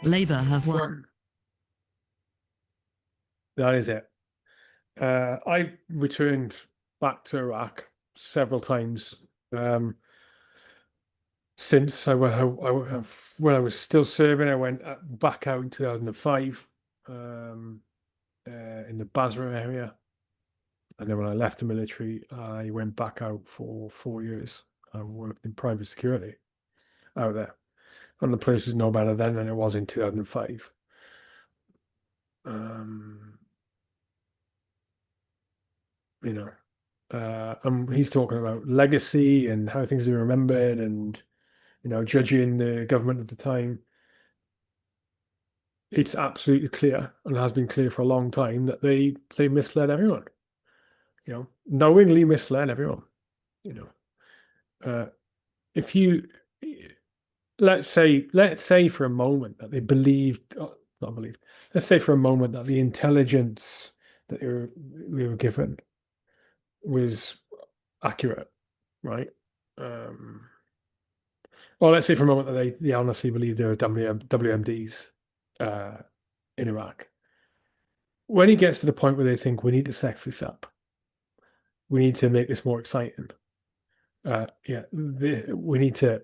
Labour have won. That is it. I returned back to Iraq several times since when I was still serving. I went back out in 2005 in the Basra area, and then when I left the military, I went back out for 4 years. I worked in private security out there. And the place was no better then than it was in 2005. And he's talking about legacy and how things are remembered, and judging the government at the time. It's absolutely clear, and has been clear for a long time, that they misled everyone. Knowingly misled everyone. If you let's say for a moment that they let's say for a moment that the intelligence that they were given was accurate, right? Well, let's say for a moment that they honestly believe there are WMDs in Iraq. When it gets to the point where they think we need to sex this up, we need to make this more exciting. We need to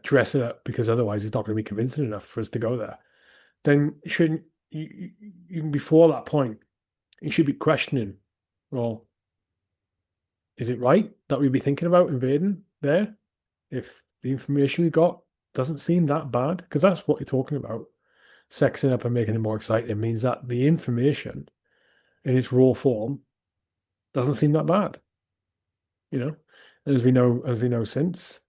dress it up because otherwise it's not going to be convincing enough for us to go there. Then shouldn't you, even before that point, you should be questioning, well, is it right that we'd be thinking about invading there if the information we got doesn't seem that bad? Because that's what you're talking about. Sexing up and making it more exciting means that the information in its raw form doesn't seem that bad. You know, as we know since,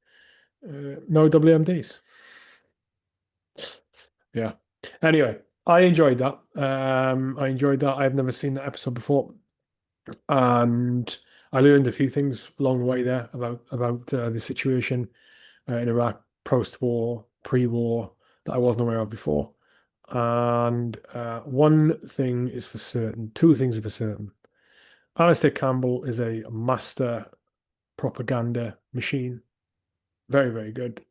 no WMDs. Yeah. Anyway, I enjoyed that. I've never seen that episode before, and I learned a few things along the way there about the situation in Iraq post-war, pre-war that I wasn't aware of before. And one thing is for certain, two things are for certain. Alistair Campbell is a master propaganda machine. Very, very good.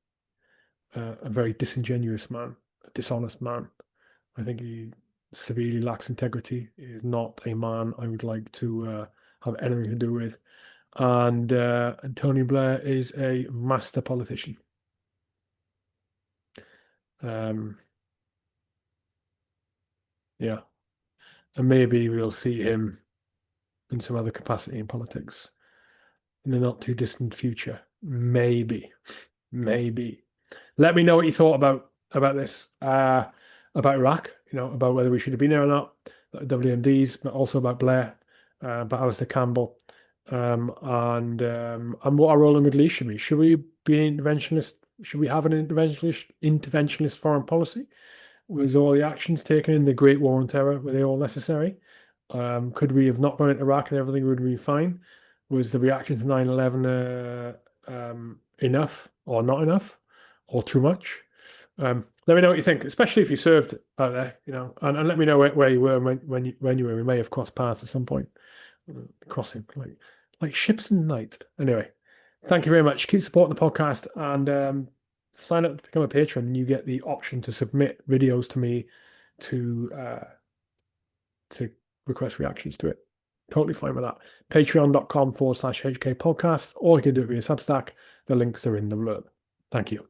A very disingenuous man, a dishonest man. I think he severely lacks integrity. He is not a man I would like to have anything to do with. And Tony Blair is a master politician. Yeah. And maybe we'll see him in some other capacity in politics in the not too distant future. Maybe. Let me know what you thought about this, about Iraq, about whether we should have been there or not, WMDs, but also about Blair, about Alistair Campbell, and what our role in the Middle East should be. Should we be an interventionist? Should we have an interventionist foreign policy? Was all the actions taken in the Great War on Terror, were they all necessary? Could we have not gone into Iraq and everything would be fine? Was the reaction to 9/11 enough or not enough or too much? Let me know what you think, especially if you served out there, and let me know where you were when you were. We may have crossed paths at some point, crossing like ships in the night. Anyway, thank you very much. Keep supporting the podcast and sign up to become a patron, and you get the option to submit videos to me to request reactions to it. Totally fine with that. Patreon.com/HK podcast, or you can do it via Substack. The links are in the blurb. Thank you.